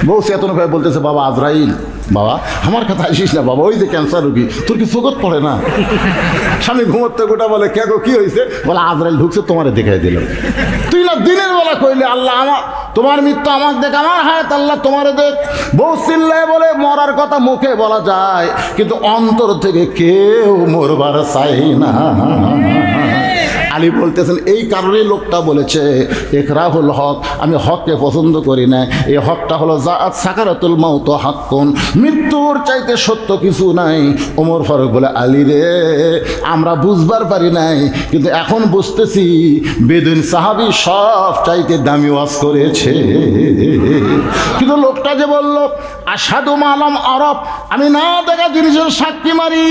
বউ চেতন ভাই বলতেছে বাবা আজরাইল, বাবা আমার কথা আসিস না বাবা, ওই যে ক্যান্সার রুগী, তোর কি চোখত পড়ে না? স্বামী ঘুমোতে গোটা বলে কে গো কি হয়েছে? বলে আজরাইল ঢুকছে, তোমারে দেখাই দিল। তুই না দিনের বেলা কইলে আল্লাহ আমার তোমার মৃত্যু আমাকে দেখ, আমার হায়াত আল্লাহ তোমারে দেখ। বউ চিল্লায় বলে মরার কথা মুখে বলা যায়, কিন্তু অন্তর থেকে কেউ মরবার চাই না। আলী বলতেছেন এই কারণেই লোকটা বলেছে ইকরাহুল হক, আমি হককে পছন্দ করি না। এই হকটা হলো জাআত সাকারাতুল মাউত হাক্কুন, মৃত্যুর চাইতে সত্য কিছু নাই। ওমর ফারুক বলে আলী রে, আমরা বুঝবার পারি নাই, কিন্তু এখন বুঝতেছি বেদুইন সাহাবী সব চাইতে দামি ওয়াজ করেছে। কিন্তু লোকটা যে বলল আশহাদু মা লাম আরাব, আমি না দেখা জিনিসের সাক্ষী মারি,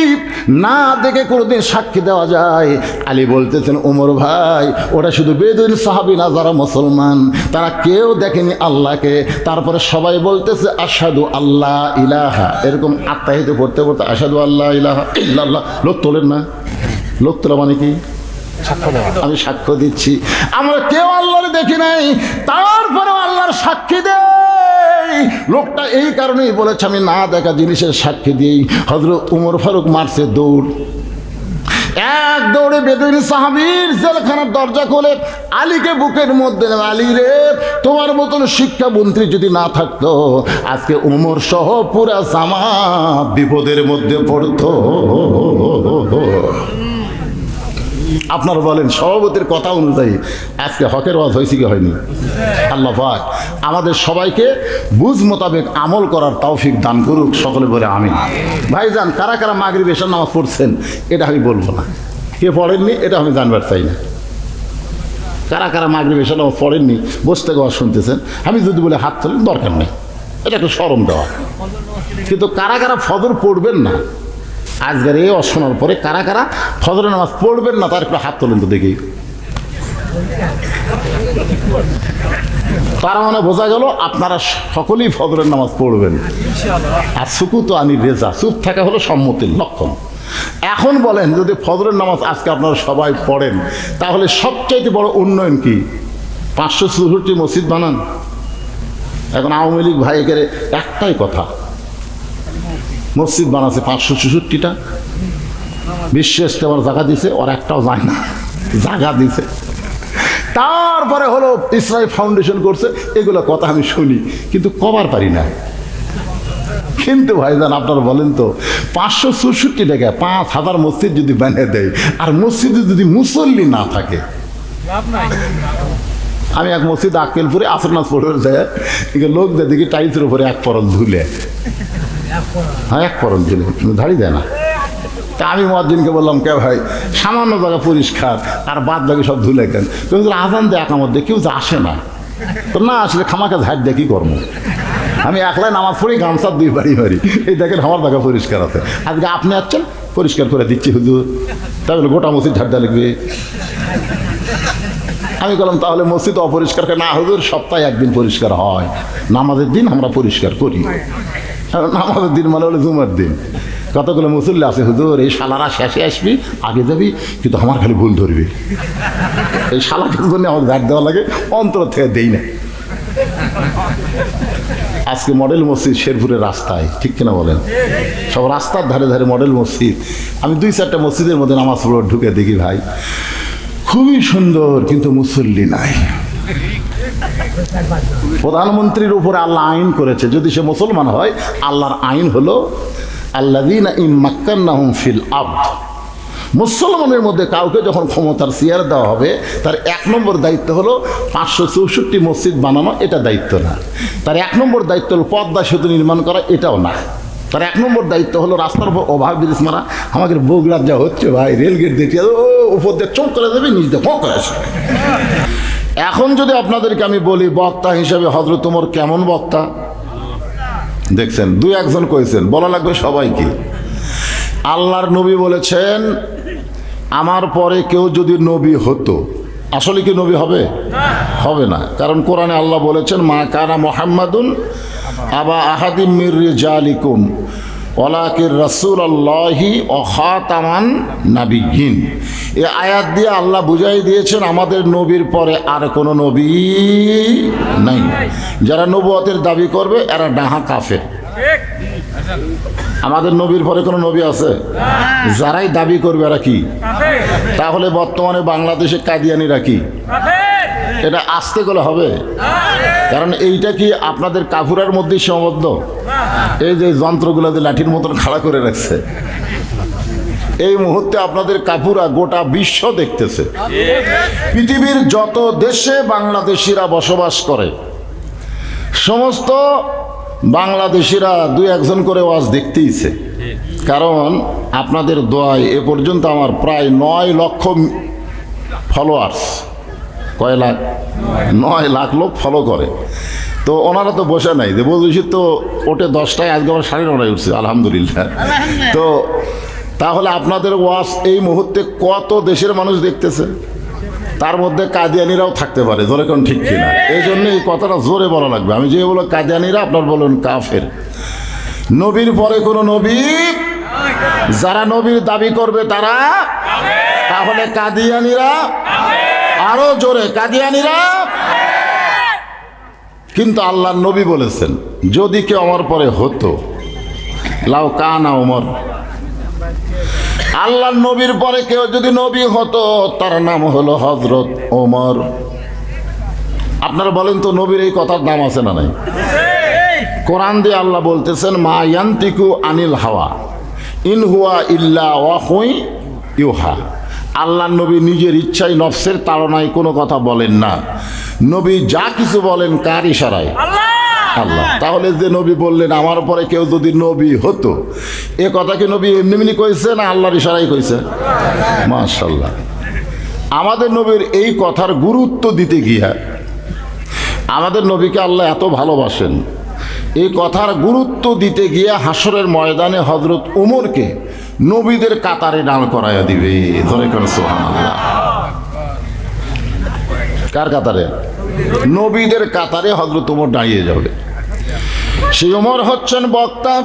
না দেখে কোনোদিন সাক্ষী দেওয়া যায়। আলী বলতেছেন ওমর ভাই, ওটা শুধু বেদুইন সাহাবী না, যারা মুসলমান তারা কেউ দেখেনি আল্লাহকে, তারপরে সবাই বলতেছে আশহাদু আল্লাহ ইলাহা, এরকম আত্মাহিত পড়তে পড়তে আশহাদু আল্লাহ ইলাহা ইল্লাল্লাহ। লোক তোলেন না? লোক তোলা মানে কি? আমি সাক্ষ্য দিচ্ছি আমরা কেউ আল্লাহর দেখি নাই, তারপরে আল্লাহর সাক্ষী দেই। লোকটা এই কারণেই বলেছে আমি না দেখা জিনিসের সাক্ষী দিই। হযরত ওমর ফারুক মারছে দৌড়, এক দৌড়ে বেদুইন সাহাবীর জেলখানার দরজা খোলে আলীকে বুকের মধ্যে, আলী রে, তোমার মতন শিক্ষা মন্ত্রী যদি না থাকতো আজকে ওমর সহ পুরা জামাত বিপদের মধ্যে পড়তো। আপনারা বলেন সভাপতির কথা অনুযায়ী আজকে হকের ওয়াজ হয়েছে কি হয়নি? আল্লাহ পাক আমাদের সবাইকে বুঝ মোতাবেক আমল করার তৌফিক দান করুক, সকলে বলে আমিন। ভাইজান, কারা কারা মাগরিব এশার নামাজ পড়ছেন এটা আমি বলবো না, কে পড়েননি এটা আমি জানবার চাই না। কারা কারা মাগরিব এশার নামাজ পড়েননি, বসতে ওয়াজ শুনতেছেন, আমি যদি বলে হাত তোলেন দরকার নেই, এটা একটু শরম দেওয়া। কিন্তু কারা কারা ফজর পড়বেন না, আজকের এই শোনার পরে কারা কারা ফজরের নামাজ পড়বেন না তার একটু হাত তোলেন তো দেখি। তার মানে বোঝা গেল আপনারা সকলেই ফজরের নামাজ পড়বেন। আর সুকুত আনি রেজা, চুপ থাকা হলো সম্মতির লক্ষণ। এখন বলেন যদি ফজরের নামাজ আজকে আপনারা সবাই পড়েন তাহলে সবচাইতে বড় উন্নয়ন কি? 564 মসজিদ বানান। এখন আওয়ামী লীগ ভাইকে একটাই কথা, মসজিদ বানাচ্ছে 564টা, বিশ্ব ইস্তেমার জায়গা দিছে, ওর একটাও যায় না, জায়গা দিছে। তারপরে হলো ইসরাইল ফাউন্ডেশন করছে, এগুলো কথা আমি শুনি কিন্তু কবার পারি না। কিন্তু ভাইজান আপনারা বলেন তো 564 টাকা 5000 মসজিদ যদি বানিয়ে দেয় আর মসজিদে যদি মুসল্লি না থাকে। আমি এক মসজিদ আক্কেলপুরে আসর নামাজ পড়ে যায়, লোকদের দেখি টাইলসের উপরে এক পরল ধুলে, হ্যাঁ এক পরল ধুলে ধাড়ি দেয় না। তা আমি মুয়াজ্জিনকে বললাম কে ভাই সামান্য জায়গা পরিষ্কার আর বাদ বাকি সব ধুলে কেন? কিন্তু আজান দেয় একামত দিয়ে কেউ যে আসে না, তো না আসলে খামাকে ঝাড় দিয়ে কী করবো? আমি একলাই নামাজ পড়ি, গামছা 2 বাড়ি মারি, এই দেখেন আমার জায়গা পরিষ্কার আছে, আজকে আপনি আসছেন পরিষ্কার করে দিচ্ছি হুজুর, তাহলে গোটা মসজিদ ঝাড় দেওয়া লাগবে। আমি বললাম তাহলে মসজিদ অপরিষ্কার করে? না হুজুর, সপ্তাহে একদিন পরিষ্কার হয়, নামাজের দিন আমরা পরিষ্কার করি। নামাজের দিন মানে হলো জুমার দিন। কতগুলো মুসল্লি আছে হুজুর, এই শালারা শেষে আসবি আগে যাবি, কিন্তু আমার খালি ভুল ধরবি, এই শালাটার জন্য আমার ঝাড় দেওয়া লাগে, অন্তর থেকে দেই না। আজকে মডেল মসজিদ শেরপুরের রাস্তায়, ঠিক কিনা বলেন? সব রাস্তার ধারে ধারে মডেল মসজিদ। আমি 2-4টা মসজিদের মধ্যে নামাজ পড়ে ঢুকে দেখি ভাই খুবই সুন্দর, কিন্তু মুসল্লি নাই। প্রধানমন্ত্রীর উপরে আল্লাহ আইন করেছে, যদি সে মুসলমান হয় আল্লাহর আইন হলো আল্লাযীনা ইন মাক্কান্নাহুম ফিল আরদ, মুসলমানের মধ্যে কাউকে যখন ক্ষমতার চেয়ার দেওয়া হবে তার 1 নম্বর দায়িত্ব হলো 564 মসজিদ বানানো, এটা দায়িত্ব না। তার 1 নম্বর দায়িত্ব হলো পদ্মা সেতু নির্মাণ করা, এটাও না। তার 1 নম্বর দায়িত্ব হলো রাস্তার উপর ওভার ব্রিজ মারা। আমাদের বগুড়ার যা হচ্ছে ভাই, রেলগেট দেখে ও উপর দিয়ে চোখ করে দেবে, নিচ দিয়ে ফোঁ করে আসবে। এখন যদি আপনাদেরকে আমি বলি বক্তা হিসেবে হযরত ওমর কেমন বক্তা দেখছেন, 2-1 কইছেন, বলা লাগবে সবাইকে। আল্লাহর নবী বলেছেন আমার পরে কেউ যদি নবী হতো, আসলে কি নবী হবে? হবে না, কারণ কোরআনে আল্লাহ বলেছেন মা কানা মুহাম্মাদুন আবা আহাদিম মির রিজালিকুম ওয়ালাকিন রাসূলুল্লাহি ওয়া খাতামান নাবিয়্যিন। এই আয়াত দিয়ে আল্লাহ বুঝাই দিয়েছেন আমাদের নবীর পরে আর কোনো নবী নাই। যারা নবুয়তের দাবি করবে এরা ডাহা কাফের। আমাদের নবীর পরে কোনো নবী আছে? যারাই দাবি করবে এরা কি? তাহলে বর্তমানে বাংলাদেশে কাদিয়ানিরা কি? এটা আসতে গেলে হবে, কারণ এইটা কি আপনাদের কাফুরার মধ্যে সীমাবদ্ধ? এই যে যন্ত্রগুলো যে লাঠির মতন খাড়া করে রাখছে, এই মুহূর্তে আপনাদের কাপুরা গোটা বিশ্ব দেখতেছে। পৃথিবীর যত দেশে বাংলাদেশিরা বসবাস করে সমস্ত বাংলাদেশিরা দুই একজন করে ওয়াজ দেখতেইছে। কারণ আপনাদের দোয়ায় এ পর্যন্ত আমার প্রায় 9 লক্ষ ফলোয়ার্স। কয় লাখ? 9 লাখ লোক ফলো করে। তো ওনারা তো বসে নাই, যে বলছি তো ওটে 10টায়, আজকে আমার 9:30 উঠছে আলহামদুলিল্লাহ। তো তাহলে আপনাদের ওয়াজ এই মুহূর্তে কত দেশের মানুষ দেখতেছে? তার মধ্যে কাদিয়ানিরাও থাকতে পারে, জোরে কোন ঠিক কিনা? এই জন্য এই কথাটা জোরে বলা লাগবে। আমি যে বলো কাদিয়ানিরা, আপনার বলুন কাফের। নবীর পরে কোনো নবী, যারা নবীর দাবি করবে তারা, তাহলে কাদিয়ানিরা, আরো জোরে কাদিয়ানিরা। কিন্তু আল্লাহর নবী বলেছেন, যদি কেউ আমার পরে হতো, লাউ কানা ওমর, আল্লাহর নবীর পরে কেউ যদি নবী হতো তার নাম হলো হযরত ওমর। আপনারা বলেন তো নবীর এই কথার নাম আছে না নাই? কোরআন দিয়ে আল্লাহ বলতেছেন, মা ইয়ান্তিকু আনিল হাওয়া ইন হুয়া ইল্লা ওয়াহুই ইউহা। আল্লাহর নবী নিজের ইচ্ছায় নফসের তাড়নায় কোনো কথা বলেন না। নবী যা কিছু বলেন কার ইশারায়? আল্লাহ। তাহলে যে নবী বললেন আমার পরে কেউ যদি নবী হতো, এ কথা কি নবী এমনি এমনি কইছে না আল্লাহর ইশারায় কইছে? মাশাআল্লাহ। আমাদের নবীর এই কথার গুরুত্ব দিতে গিয়া, আমাদের নবীকে আল্লাহ এত ভালোবাসেন, এই কথার গুরুত্ব দিতে গিয়া হাসরের ময়দানে হযরত উমরকে নবীদের কাতারে দাঁড় করাইয়া দিবে। ধরে কোন সুবহানাল্লাহ। কার কাতারে? নবীদের কাতারে হযরত উমর দাঁড়িয়ে যাবে। সেই উমর হচ্ছেন বক্তা,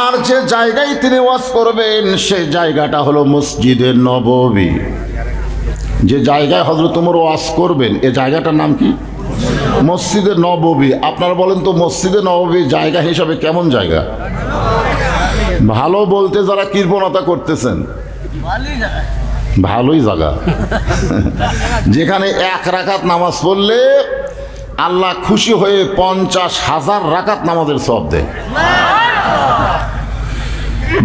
আর যে জায়গায় তিনি ওয়াজ করবেন সেই জায়গাটা হলো মসজিদে নববী। যে জায়গায় হযরত উমর ওয়াজ করবেন এই জায়গাটার নাম কি? মসজিদে নববী। আপনারা বলেন তো মসজিদে নববী জায়গা হিসাবে কেমন জায়গা? ভালো বলতে যারা কৃপণতা করতেছেন, ভালোই জায়গা, যেখানে 1 রাকাত নামাজ পড়লে আল্লাহ খুশি হয়ে 50,000 রাকাত নামাজের সওয়াব দেয়।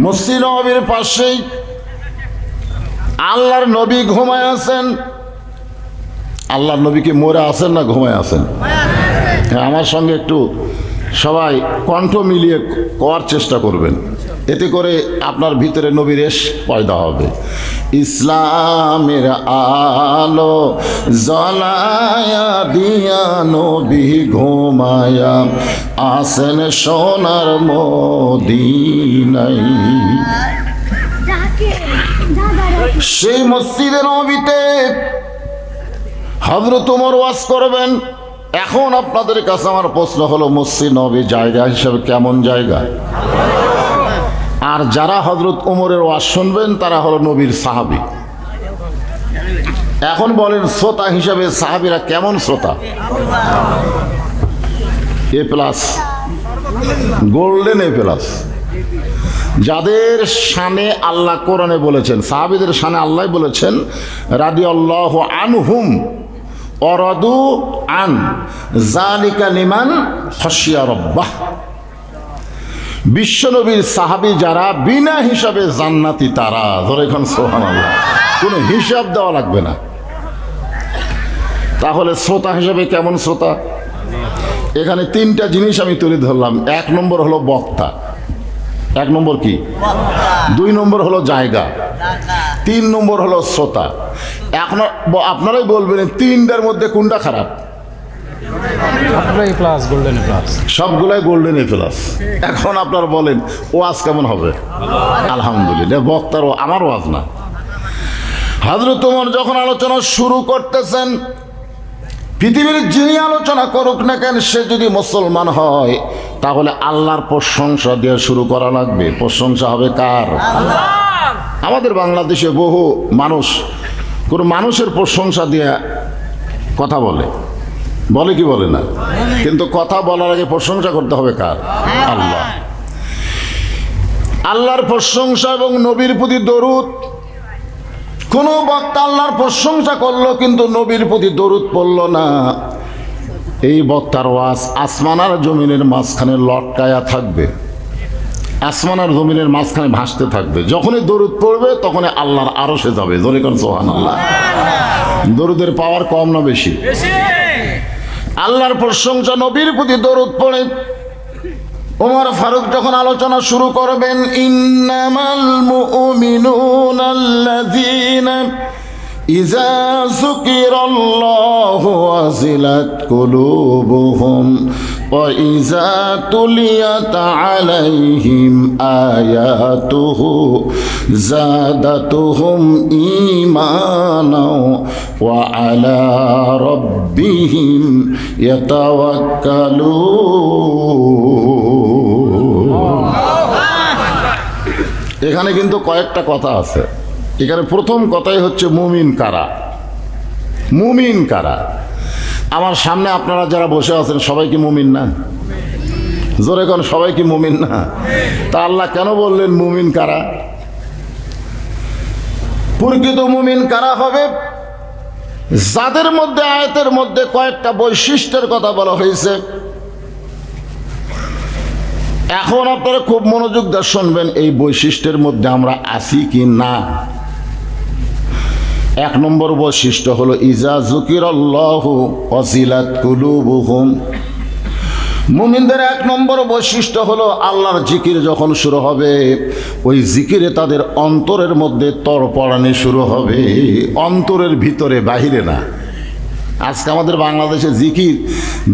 মসজিদ নববীর পাশেই আল্লাহর নবী ঘুমায় আছেন। আল্লাহর নবী কি মরে আছেন না ঘুমায় আছেন? হ্যাঁ, আমার সঙ্গে একটু সবাই কণ্ঠ মিলিয়ে করার চেষ্টা করবেন, এতে করে আপনার ভিতরে নবীর ইশক পয়দা হবে। ইসলামের আলো জ্বলায়া দিয়া নবী ঘুমায়া আসেন সোনার মদিনায়। সেই মসজিদে নববীতে হযরত ওমর ওয়াজ করবেন। এখন আপনাদের কাছে আমার প্রশ্ন হলো, মসজিদ নববী জায়গা হিসাবে কেমন জায়গা? আর যারা হযরত ওমরের ওয়াজ শুনবেন তারা হলো নবীর সাহাবী। এখন বলেন শ্রোতা হিসাবে সাহাবীরা কেমন শ্রোতা? A+, golden A+। যাদের শানে আল্লাহ কোরআনে বলেছেন, সাহাবীদের শানে আল্লাহ বলেছেন, রাদিয়াল্লাহু আনহুম ওয়ারাদু আন যালিকা লিমান খাশিয়া রাব্বাহ। বিশ্বনবীর সাহাবী যারা বিনা হিসাবে জান্নাতি তারা। ধরে এখন সুবহানাল্লাহ, কোনো হিসাব দেওয়া লাগবে না। তাহলে শ্রোতা হিসাবে কেমন শ্রোতা? এখানে 3টা জিনিস আমি তুলে ধরলাম। 1 নম্বর হলো বক্তা। 1 নম্বর কি? 2 নম্বর হলো জায়গা, 3 নম্বর হলো শ্রোতা। এখন আপনারাই বলবেন 3টার মধ্যে কোনটা খারাপ? সবগুলাই গোল্ডেন A+। এখন আপনারা বলেন ওয়াজ কেমন হবে? আলহামদুলিল্লাহ। বক্তার আমার ওয়াজ না। হযরত ওমর যখন আলোচনা শুরু করতেছেন, পৃথিবীর যিনি আলোচনা করুক না কেন সে যদি মুসলমান হয় তাহলে আল্লাহর প্রশংসা দিয়ে শুরু করা লাগবে। প্রশংসা হবে কার? আমাদের বাংলাদেশে বহু মানুষ কোনো মানুষের প্রশংসা দিয়ে কথা বলে, বলে কি বলে না? কিন্তু কথা বলার আগে প্রশংসা করতে হবে কার? আল্লাহ। আল্লাহর প্রশংসা এবং নবীর প্রতি দরুদ। কোন বক্তা আল্লাহর প্রশংসা করলো কিন্তু নবীর প্রতি দরুদ পড়ল না, এই বক্তার ওয়াজ আসমান আর জমিনের মাঝখানে লটকায়া থাকবে। আসমান আর জমিনের মাঝখানে ভাসতে থাকবে। যখনই দরুদ পড়বে তখনই আল্লাহর আরশে যাবে। জোরে কোন সুবহানাল্লাহ। দরুদের পাওয়ার কম না বেশি? আল্লাহর প্রশংসা, নবীর প্রতি দরুদ পড়ে ওমর ফারুক যখন আলোচনা শুরু করবেন, ইন্নামাল মুমিনুনাল্লাযীনা ইযা যুকিরাল্লাহু ওয়াজিলাত কুলুবুহুম ওয়া ইযা তুলিয়াত আলাইহিম আয়াতুহু যাদাতুহুম ঈমানাও ওয়া আলা রাব্বিহিম ইয়াতাওয়াক্কালুন। এখানে কিন্তু কয়েকটা কথা আছে। এখানে প্রথম কথাই হচ্ছে মুমিন কারা। মুমিন কারা? আমার সামনে আপনারা যারা বসে আছেন সবাই কি মুমিন না? জোরে কোন সবাই কি মুমিন না? তা আল্লাহ কেন বললেন মুমিন কারা? প্রকৃত মুমিন কারা হবে? যাদের মধ্যে আয়াতের মধ্যে কয়েকটা বৈশিষ্ট্যের কথা বলা হয়েছে। এখন আপনারা খুব মনোযোগ দিয়ে শুনবেন, এই বৈশিষ্ট্যের মধ্যে আমরা আছি কি না। এক নম্বর বৈশিষ্ট্য হলো ইজা যুকিরাল্লাহু ওয়াজিলাত কুলুবুহুম। মুমিনদের এক নম্বর বৈশিষ্ট্য হলো আল্লাহর জিকির যখন শুরু হবে ওই জিকিরে তাদের অন্তরের মধ্যে তড়পড়ানি শুরু হবে, অন্তরের ভিতরে, বাহিরে না। আজকে আমাদের বাংলাদেশে জিকির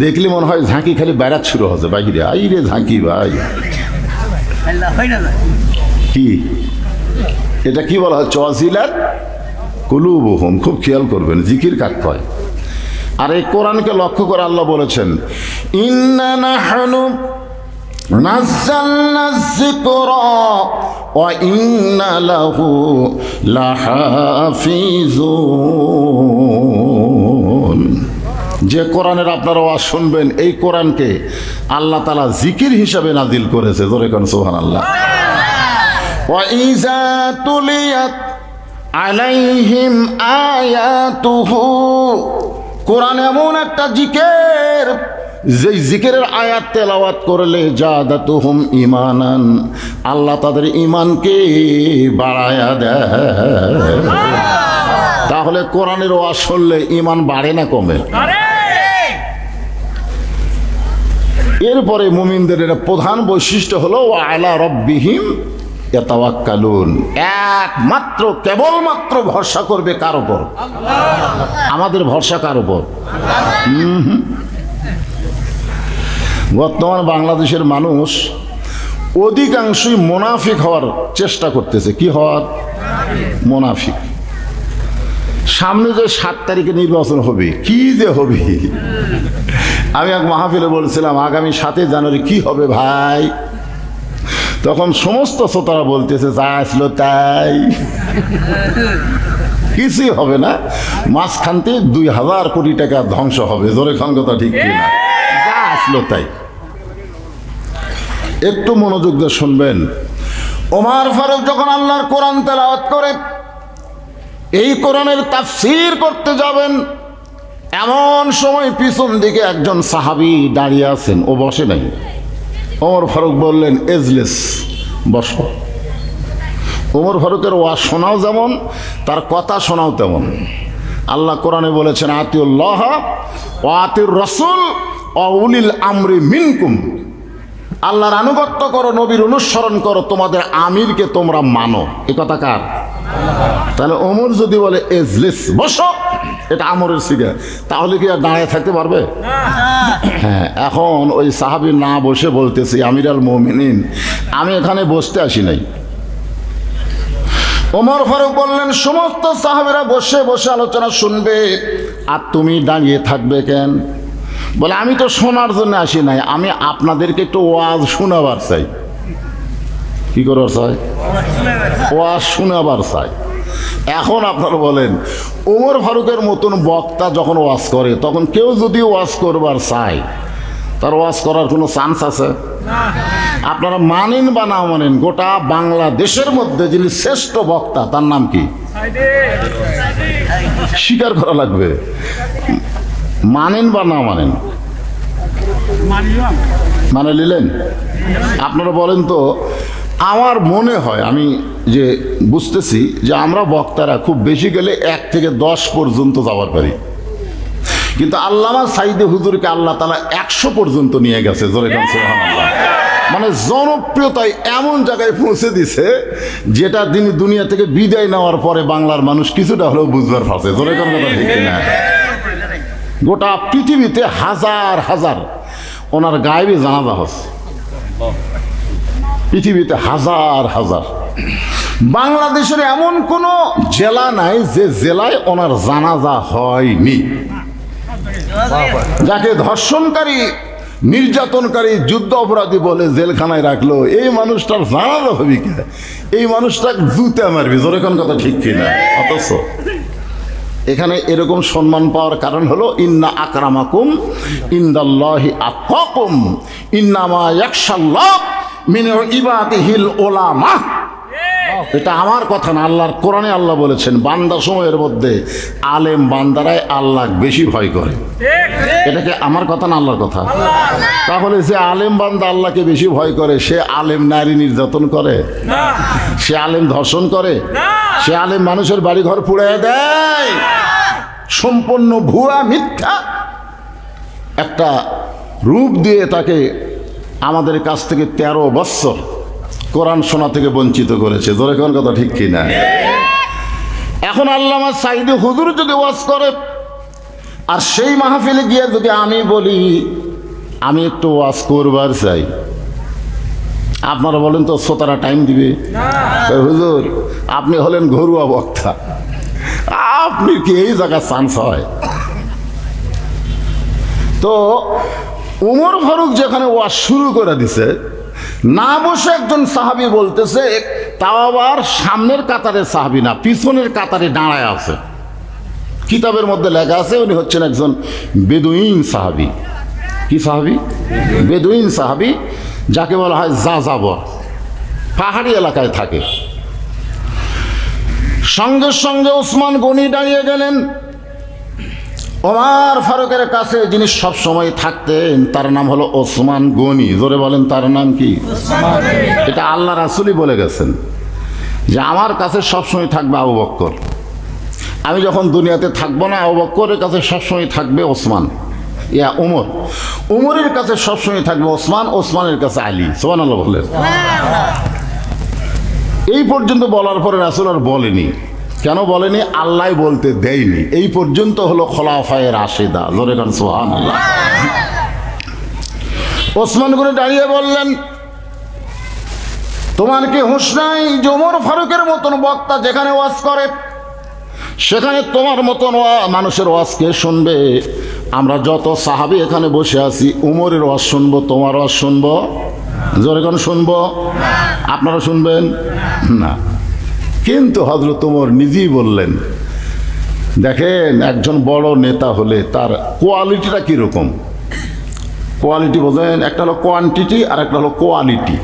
দেখলে মনে হয় ঝাঁকি খালি বেড়াত শুরু হচ্ছে বাহিরে। আই রে ঝাঁকি ভাই, কি এটা কি বলা হচ্ছে? ওয়াজিলাত কুলুবুহুম। খুব খেয়াল করবেন জিকির কাক কয়। আর এই কোরআনকে লক্ষ্য করে আল্লাহ বলেছেন, ইন্না নাহনু নাযালনা যিকরা ওয়া ইন্না লাহু লাহাফিজুন। যে কোরআনের আপনারা ওয়াজ শুনবেন, এই কোরআনকে আল্লাহ তাআলা জিকির হিসাবে নাজিল করেছে। জোরে কোন সুবহানাল্লাহ। ওয়া ইযা তুলিয়াত আলাইহিম আয়াতুহু। কোরআন এমন একটা জিকির, যে জিকিরের আয়াত তেলাওয়াত করলে জাদাতুহুম ঈমানান, আল্লাহ তাদের ঈমানকে বাড়ায়া দেয়। তাহলে কোরআনের ওয়াজ শুনলে ঈমান বাড়ে না কমে? এরপরে মুমিনদের এটা প্রধান বৈশিষ্ট্য হলো ওয়া আলা রাব্বিহিম ইয়াতাওয়াক্কালুন। একমাত্র কেবলমাত্র ভরসা করবে কার উপর? আমাদের ভরসা কার উপর? বর্তমান বাংলাদেশের মানুষ অধিকাংশই মুনাফিক হওয়ার চেষ্টা করতেছে। কি হওয়ার? মুনাফিক। সামনে যে 7 তারিখে নির্বাচন হবে, কি যে হবে। আমি এক মাহফিলে বলছিলাম আগামী 7 জানুয়ারি কি হবে ভাই। তখন সমস্ত শ্রোতারা বলতেছে যা আসলো তাই, কিছুই হবে না। মাঝখানতে 2000 কোটি টাকা ধ্বংস হবে। জোরে খান কথা ঠিক কিনা? যা আসলো তাই। একটু মনোযোগ দিয়ে শুনবেন। ওমর ফারুক যখন আল্লাহর কোরআন তেলাওয়াত করে এই কোরআনের তাফসীর করতে যাবেন, এমন সময় পিছন দিকে একজন সাহাবী দাঁড়িয়ে আছেন, ও বসে নাই। ওমর ফারুক বললেন এজলিস, বসো। ওমর ফারুকের ওয়াজ শোনাও যেমন, তার কথা শোনাও তেমন। আল্লাহ কোরআনে বলেছেন আতিউল্লাহ ওয়া আতিউর রাসূল ওয়া উলিল আমরি মিনকুম। আল্লাহর আনুগত্য করো, নবীর অনুসরণ করো, তোমাদের আমিরকে তোমরা মানো। এ কথা কার? তাহলে ওমর যদি বলে এজলিস, বসো, এটা আমরের সিগা, তাহলে কি আর দাঁড়িয়ে থাকতে পারবে? হ্যাঁ। এখন ওই সাহাবী না বসে বলতেছি আমিরুল মুমিনিন, আমি এখানে বসতে আসি নাই। ওমর ফারুক বললেন সমস্ত সাহাবীরা বসে বসে আলোচনা শুনবে, আর তুমি দাঁড়িয়ে থাকবে কেন? বলে আমি তো শোনার জন্য আসি নাই, আমি আপনাদেরকে একটু ওয়াজ শোনাবার চাই। কি করার চাই? ওয়াজ শোনাবার চাই। এখন আপনারা বলেন ওমর ফারুকের মতন বক্তা যখন ওয়াজ করে, তখন কেউ যদি ওয়াজ করবার চায়, তার ওয়াজ করার কোনো চান্স আছে? আপনারা মানেন বা না মানেন, গোটা বাংলাদেশের মধ্যে যিনি শ্রেষ্ঠ বক্তা তার নাম কি? স্বীকার করা লাগবে, মানেন বা না মানেন। মানে নিলেন? আপনারা বলেন তো। আমার মনে হয়, আমি যে বুঝতেছি যে আমরা বক্তারা খুব বেশি গেলে 1 থেকে 10 পর্যন্ত যাওয়ার পারি, কিন্তু আল্লামা সাইদে হুজুরকে আল্লাহ তাআলা 100 পর্যন্ত নিয়ে গেছে। জোরে কান সুবহানাল্লাহ। মানে জনপ্রিয়তায় এমন জায়গায় পৌঁছে দিছে যেটা তিনি দুনিয়া থেকে বিদায় নেওয়ার পরে বাংলার মানুষ কিছুটা হলেও বুঝবার পারছে। জোরে কান কথা ঠিক না? গোটা পৃথিবীতে হাজার হাজার ওনার গায়েবী জানাজা হচ্ছে, পৃথিবীতে হাজার হাজার। বাংলাদেশের এমন কোনো জেলা নাই যে জেলায় ওনার জানাজা হয়নি। যাকে ধর্ষণকারী, নির্যাতনকারী, যুদ্ধ অপরাধী বলে জেলখানায় রাখলো, এই মানুষটার জানাজা হবে কি? এই মানুষটা জুতে মারবি। জোরে কোন কথা ঠিক কিনা? অথচ এখানে এরকম সম্মান পাওয়ার কারণ হলো ইন্না আকরামাকুম ইনদাল্লাহি আতকাকুম ইন্নামা ইয়াখশাল্লাহ মিন ইবাদিহিল উলামা। এটা আমার কথা না, আল্লাহর কোরআনে আল্লাহ বলেছেন বান্দা সময়ের মধ্যে আলেম বান্দারাই আল্লাহ বেশি ভয় করে। এটা কি আমার কথা না আল্লাহর কথা? তাহলে যে আলেম বান্দা আল্লাহকে বেশি ভয় করে, সে আলেম নারী নির্যাতন করে? সে আলেম ধর্ষণ করে? সে আলেম মানুষের বাড়ি ঘর পুড়িয়ে দেয়? সম্পূর্ণ ভুয়া মিথ্যা একটা রূপ দিয়ে তাকে আমাদের কাছ থেকে 13 বৎসর কোরআন শোনা থেকে বঞ্চিত করেছে। জোরে কোন কথা ঠিক কিনা? এখন আল্লামা সাইদি হুজুর যদি ওয়াজ করে আর সেই মাহফিলে গিয়ে যদি আমি বলি আমি একটু ওয়াজ করবার চাই, আপনারা বলেন তো শ্রোতারা টাইম দিবে? হুজুর আপনি হলেন ঘরুয়া বক্তা, আপনি কি এই জায়গায় চান্স হয়? তো উমর ফারুক যেখানে ওয়াজ শুরু করে দিছে, না বসে একজন সাহাবী বলতেছে, তাও আবার সামনের কাতারে সাহাবী না, পিছনের কাতারে দাঁড়ায় আছে। কিতাবের মধ্যে লেখা আছে উনি হচ্ছেন একজন বেদুইন সাহাবী। কি সাহাবী? বেদুইন সাহাবী, যাকে বলা হয় যাযাবর, পাহাড়ি এলাকায় থাকে। সঙ্গে সঙ্গে ওসমান গনি দাঁড়িয়ে গেলেন। ওমর ফারুকের কাছে যিনি সব সময় থাকতেন তার নাম হলো ওসমান গনি। জোরে বলেন তার নাম কি? এটা আল্লাহ রাসূলই বলে গেছেন যে আমার কাছে সবসময় থাকবে আবু বকর, আমি যখন দুনিয়াতে থাকবো না আবু বকরের কাছে সবসময় থাকবে ওসমান, ইয়া ওমর, ওমরের কাছে সবসময় থাকবে ওসমান, ওসমানের কাছে আলী। সুবহানাল্লাহ বলেন। এই পর্যন্ত বলার পরে রাসূল আর বলেনি। কেন বলেনি? আল্লাহ বলতে দেয়নি। এই পর্যন্ত হলো খোলাফায়ে রাশিদা। জোরে গান সুবহানাল্লাহ। ওসমান গনি দাঁড়িয়ে বললেন, তোমার কি হুঁশ নাই যে ওমর ফারুকের মতন বক্তা যেখানে ওয়াজ করে সেখানে তোমার মতন মানুষের ওয়াজ কে শুনবে? আমরা যত সাহাবী এখানে বসে আছি উমরের ওয়াজ শুনবো, তোমার ওয়াজ শুনবো? জোরে গান শুনবো? আপনারা শুনবেন না? কিন্তু হযরত ওমর নিজেই বললেন, দেখেন একজন বড় নেতা হলে তার কোয়ালিটিটা কীরকম? কোয়ালিটি বোঝেন? একটা হলো কোয়ান্টিটি আর একটা হলো কোয়ালিটি।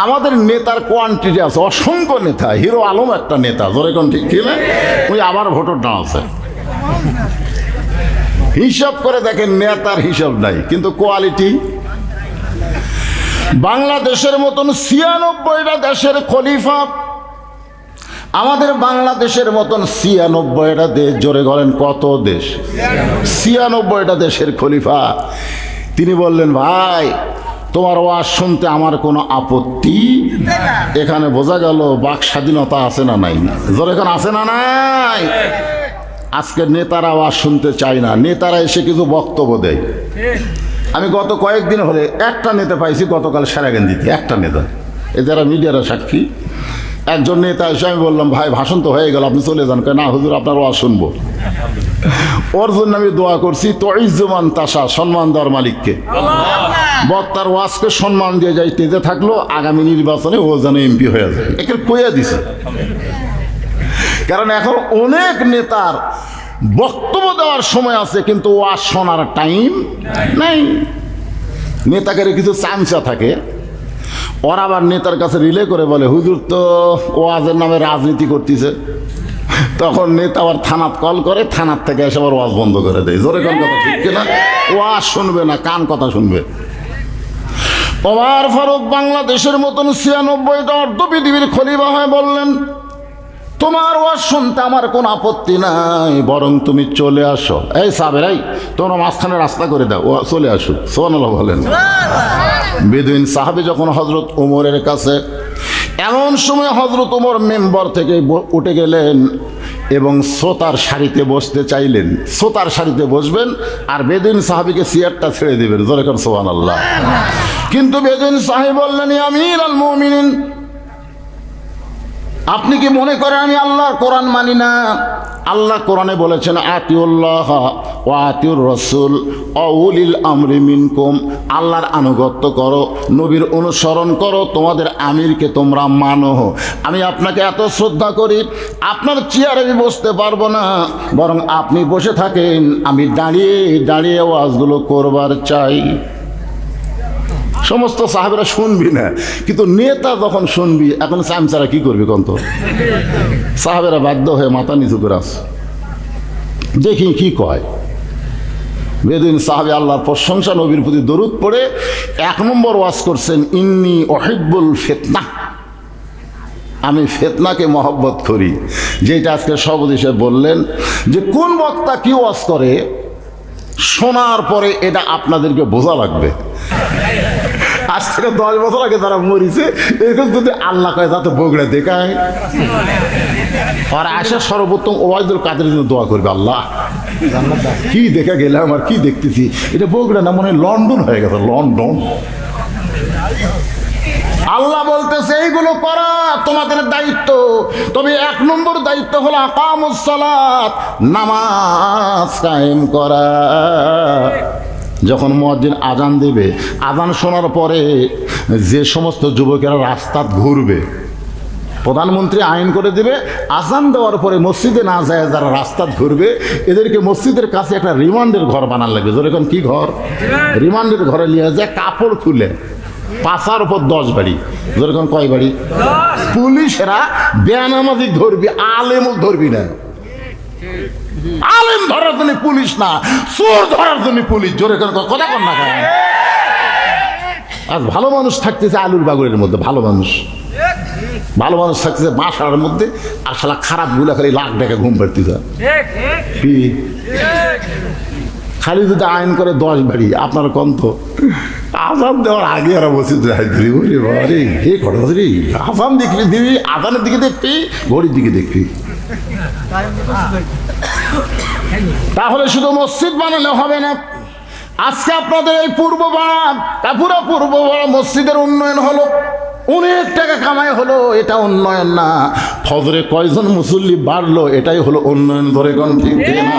আমাদের নেতার কোয়ান্টিটি আছে, অসংখ্য নেতা। হিরো আলম একটা নেতা, জোরে কোন ঠিক কি না? ওই আবার ভোটার ডান আছে, হিসাব করে দেখেন নেতার হিসাব নাই, কিন্তু কোয়ালিটি। বাংলাদেশের মতন 96টা দেশের খলিফা, আমাদের বাংলাদেশের মতন 96টা দেশ, জোরে বলেন কত দেশ? 96টা দেশের খলিফা। তিনি বললেন, ভাই তোমার ওয়াজ শুনতে আমার কোনো আপত্তি। এখানে বোঝা গেল বাক স্বাধীনতা আছে না নাই? জোরে এখন আছে না নাই? আজকের নেতারা ওয়াজ শুনতে চায় না, নেতারা এসে কিছু বক্তব্য দেয়। আমি গত কয়েকদিন হলে একটা নেতা পাইছি গতকাল সারাগান্ধীতে, একটা নেতা, এ যারা মিডিয়ারা সাক্ষী। একজন নেতা এসে আমি বললাম, ভাই ভাষণ তো হয়ে গেল, আপনি চলে যান। না হুজুর আপনার ওয়াজ শুনবো। ওর জন্য আমি দোয়া করছি, তো ইজ্জমান তাসা, সম্মান দেওয়ার মালিককে। বক্তার ওয়াজকে সম্মান দিয়ে যাই, তেজে থাকলো আগামী নির্বাচনে ও যেন এমপি হয়ে যায়, একে কইয়া দিছে। কারণ এখন অনেক নেতার বক্তব্য দেওয়ার সময় আছে কিন্তু ওয়াজ শোনার টাইম নাই। নেতাকে কিছু চামচা থাকে, ওরা আবার নেতার কাছে রিলে করে বলে, হুজুর তো ওয়াজের নামে রাজনীতি করতেছে। তখন নেতা আবার থানাত কল করে, থানার থেকে এসে আবার ওয়াজ বন্ধ করে দেয়। জোরে কোন কথা ঠিক কিনা? ওয়াজ শুনবে না, কান কথা শুনবে। ওমর ফারুক বাংলাদেশের মতন ৯৬টা অর্ধ পৃথিবীর খলিফা হয়ে বললেন, তোমার ওয়াজ শুনতে আমার কোনো আপত্তি নাই, বরং তুমি চলে আসো। এই সাবের, এই তোমরা মাঝখানে রাস্তা করে দাও, ও চলে আসো। সুবহানাল্লাহ বলেন। বেদুইন সাহাবী যখন হযরত ওমরের কাছে, এমন সময় হযরত ওমর মেম্বার থেকে উঠে গেলেন এবং শ্রোতার সারিতে বসতে চাইলেন। শ্রোতার সারিতে বসবেন আর বেদুইন সাহাবীকে চেয়ারটা ছেড়ে দিবেন। জোরে করে সুবহানাল্লাহ। কিন্তু বেদুইন সাহাবী বললেন, আমিরুল মুমিনিন, আপনি কি মনে করেন আমি আল্লাহর কোরআন মানি না? আল্লাহ কোরআনে বলেছেন, আতিউল্লাহ ওয়া আতিউর রাসূল ওয়া উলিল আমরি মিনকুম। আল্লাহর আনুগত্য করো, নবীর অনুসরণ করো, তোমাদের আমিরকে তোমরা মানো। আমি আপনাকে এত শ্রদ্ধা করি, আপনার চেয়ারে আমি বসতে পারবো না, বরং আপনি বসে থাকেন, আমি দাঁড়িয়ে দাঁড়িয়ে ওয়াজগুলো করবার চাই। সমস্ত সাহাবেরা শুনবি না, কিন্তু নেতা যখন শুনবি, এখন চামচারা কি করবি কন্ত? সাহাবেরা বাধ্য হয়ে মাথা নিচু করে আস, দেখি কি কয়। বেদুইন সাহাবী আল্লাহর প্রশংসা, নবীর প্রতি দরুদ পড়ে ১ নম্বর ওয়াজ করছেন, ইন্নী উহিব্বুল ফিতনা, আমি ফিতনাকে মহব্বত করি। যেটা আজকে সভাপতি সাহেব বললেন যে কোন বক্তা কি ওয়াজ করে, শোনার পরে এটা আপনাদেরকে বোঝা লাগবে। আজ থেকে 10 বছর আগে তারা মরিছে, এখন যদি আল্লাহ কয় যাতে বগুড়া দেখায়, আর আসে সর্বোত্তম ওবায়দুল কাদের জন্য দোয়া করবে, আল্লাহ কি দেখা গেলাম আর কি দেখতেছি, এটা বগুড়া না, মনে হয় লন্ডন হয়ে গেছে, লন্ডন। আল্লাহ বলতেছে এইগুলো করা তোমাদের দায়িত্ব, তবে ১ নম্বর দায়িত্ব হলো আকামুস সালাত, নামাজ কায়েম করা। যখন মুয়াজ্জিন আজান দেবে, আজান শোনার পরে যে সমস্ত যুবকেরা রাস্তা ঘুরবে, প্রধানমন্ত্রী আইন করে দেবে, আজান দেওয়ার পরে মসজিদে না যায় যারা রাস্তা ঘুরবে, এদেরকে মসজিদের কাছে একটা রিমান্ডের ঘর বানার লাগবে। যেরকম কি ঘর? রিমান্ডের ঘরে নিয়ে যায়, কাপড় খুলে পাশার উপর 10 বাড়ি। যেরকম কয় বাড়ি? পুলিশেরা বেনামাজি ধরবি, আলেমও ধরবি না। আলেম ধরার জন্য পুলিশ না, চোর ধরার জন্য পুলিশ। জোরে করে কথা কর না। আজ ভালো মানুষ থাকতেছে আলুর বাগুড়ের মধ্যে, ভালো মানুষ থাকতেছে বাসার মধ্যে, আর শালা খারাপ গুলা খালি লাখ টাকা ঘুম পাড়তেছে। খালি যদি আইন করে 10 বাড়ি, আপনার কন্ত আজান দেওয়ার আগে আর বসে আজান দেখবি, দিবি আজানের দিকে দেখবি, ঘড়ির দিকে দেখবি। তাহলে শুধু মসজিদ বানালে হবে না। আজকে আপনাদের এই পুরো পূর্ব পাড়া মসজিদের উন্নয়ন হলো, অনেক টাকা কামাই হলো, এটা উন্নয়ন না। ফজরে কয়জন মুসল্লি বাড়লো, এটাই হলো উন্নয়ন। ধরে কোন ঠিক না?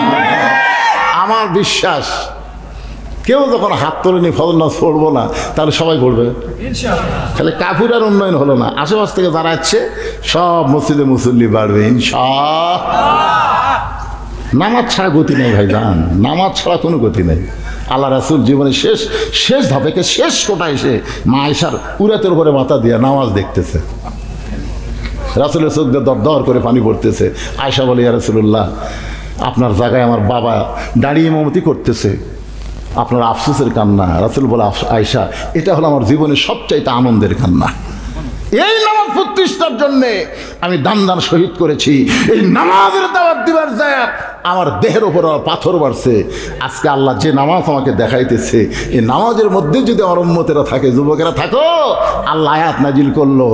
আমার বিশ্বাস কেউ যখন হাত তোলেনি ফজর নামাজ পড়বো না, তাহলে সবাই পড়বে তাহলে কাফুরার উন্নয়ন হলো না। আশেপাশ থেকে যারা আসছে সব মসজিদে মুসল্লি বাড়বে ইনশাআল্লাহ। নামাজ ছাড়া গতি নেই ভাই, জান, নামাজ ছাড়া কোনো গতি নেই। আল্লাহ রাসূল জীবনে শেষ ধাপেকে শেষ কোটায় এসে মা আয়েশার উরাতের উপরে মাথা দিয়ে নামাজ দেখতেছে। রাসূলের চোখ দিয়ে দর করে পানি পড়তেছে। আয়েশা বলে, ইয়া রাসূলুল্লাহ, আপনার জায়গায় আমার বাবা দাঁড়িয়ে ইমামতি করতেছে, আপনার আফসোসের কান্না। রাসূল বলে, আয়েশা, এটা হলো আমার জীবনের সবচাইতে আনন্দের কান্না। এই নামাজ প্রতিষ্ঠার জন্যে আমি দান শহীদ করেছি। এই নামাজের দাওয়াত দিবার যায় আমার দেহের ওপর পাথর বাড়ছে। আজকে আল্লাহ যে নামাজ আমাকে দেখাইতেছে, এই নামাজের মধ্যে যদি আমার উম্মতেরা থাকে, যুবকেরা থাকো, আল্লাহ আয়াত নাজিল করলো,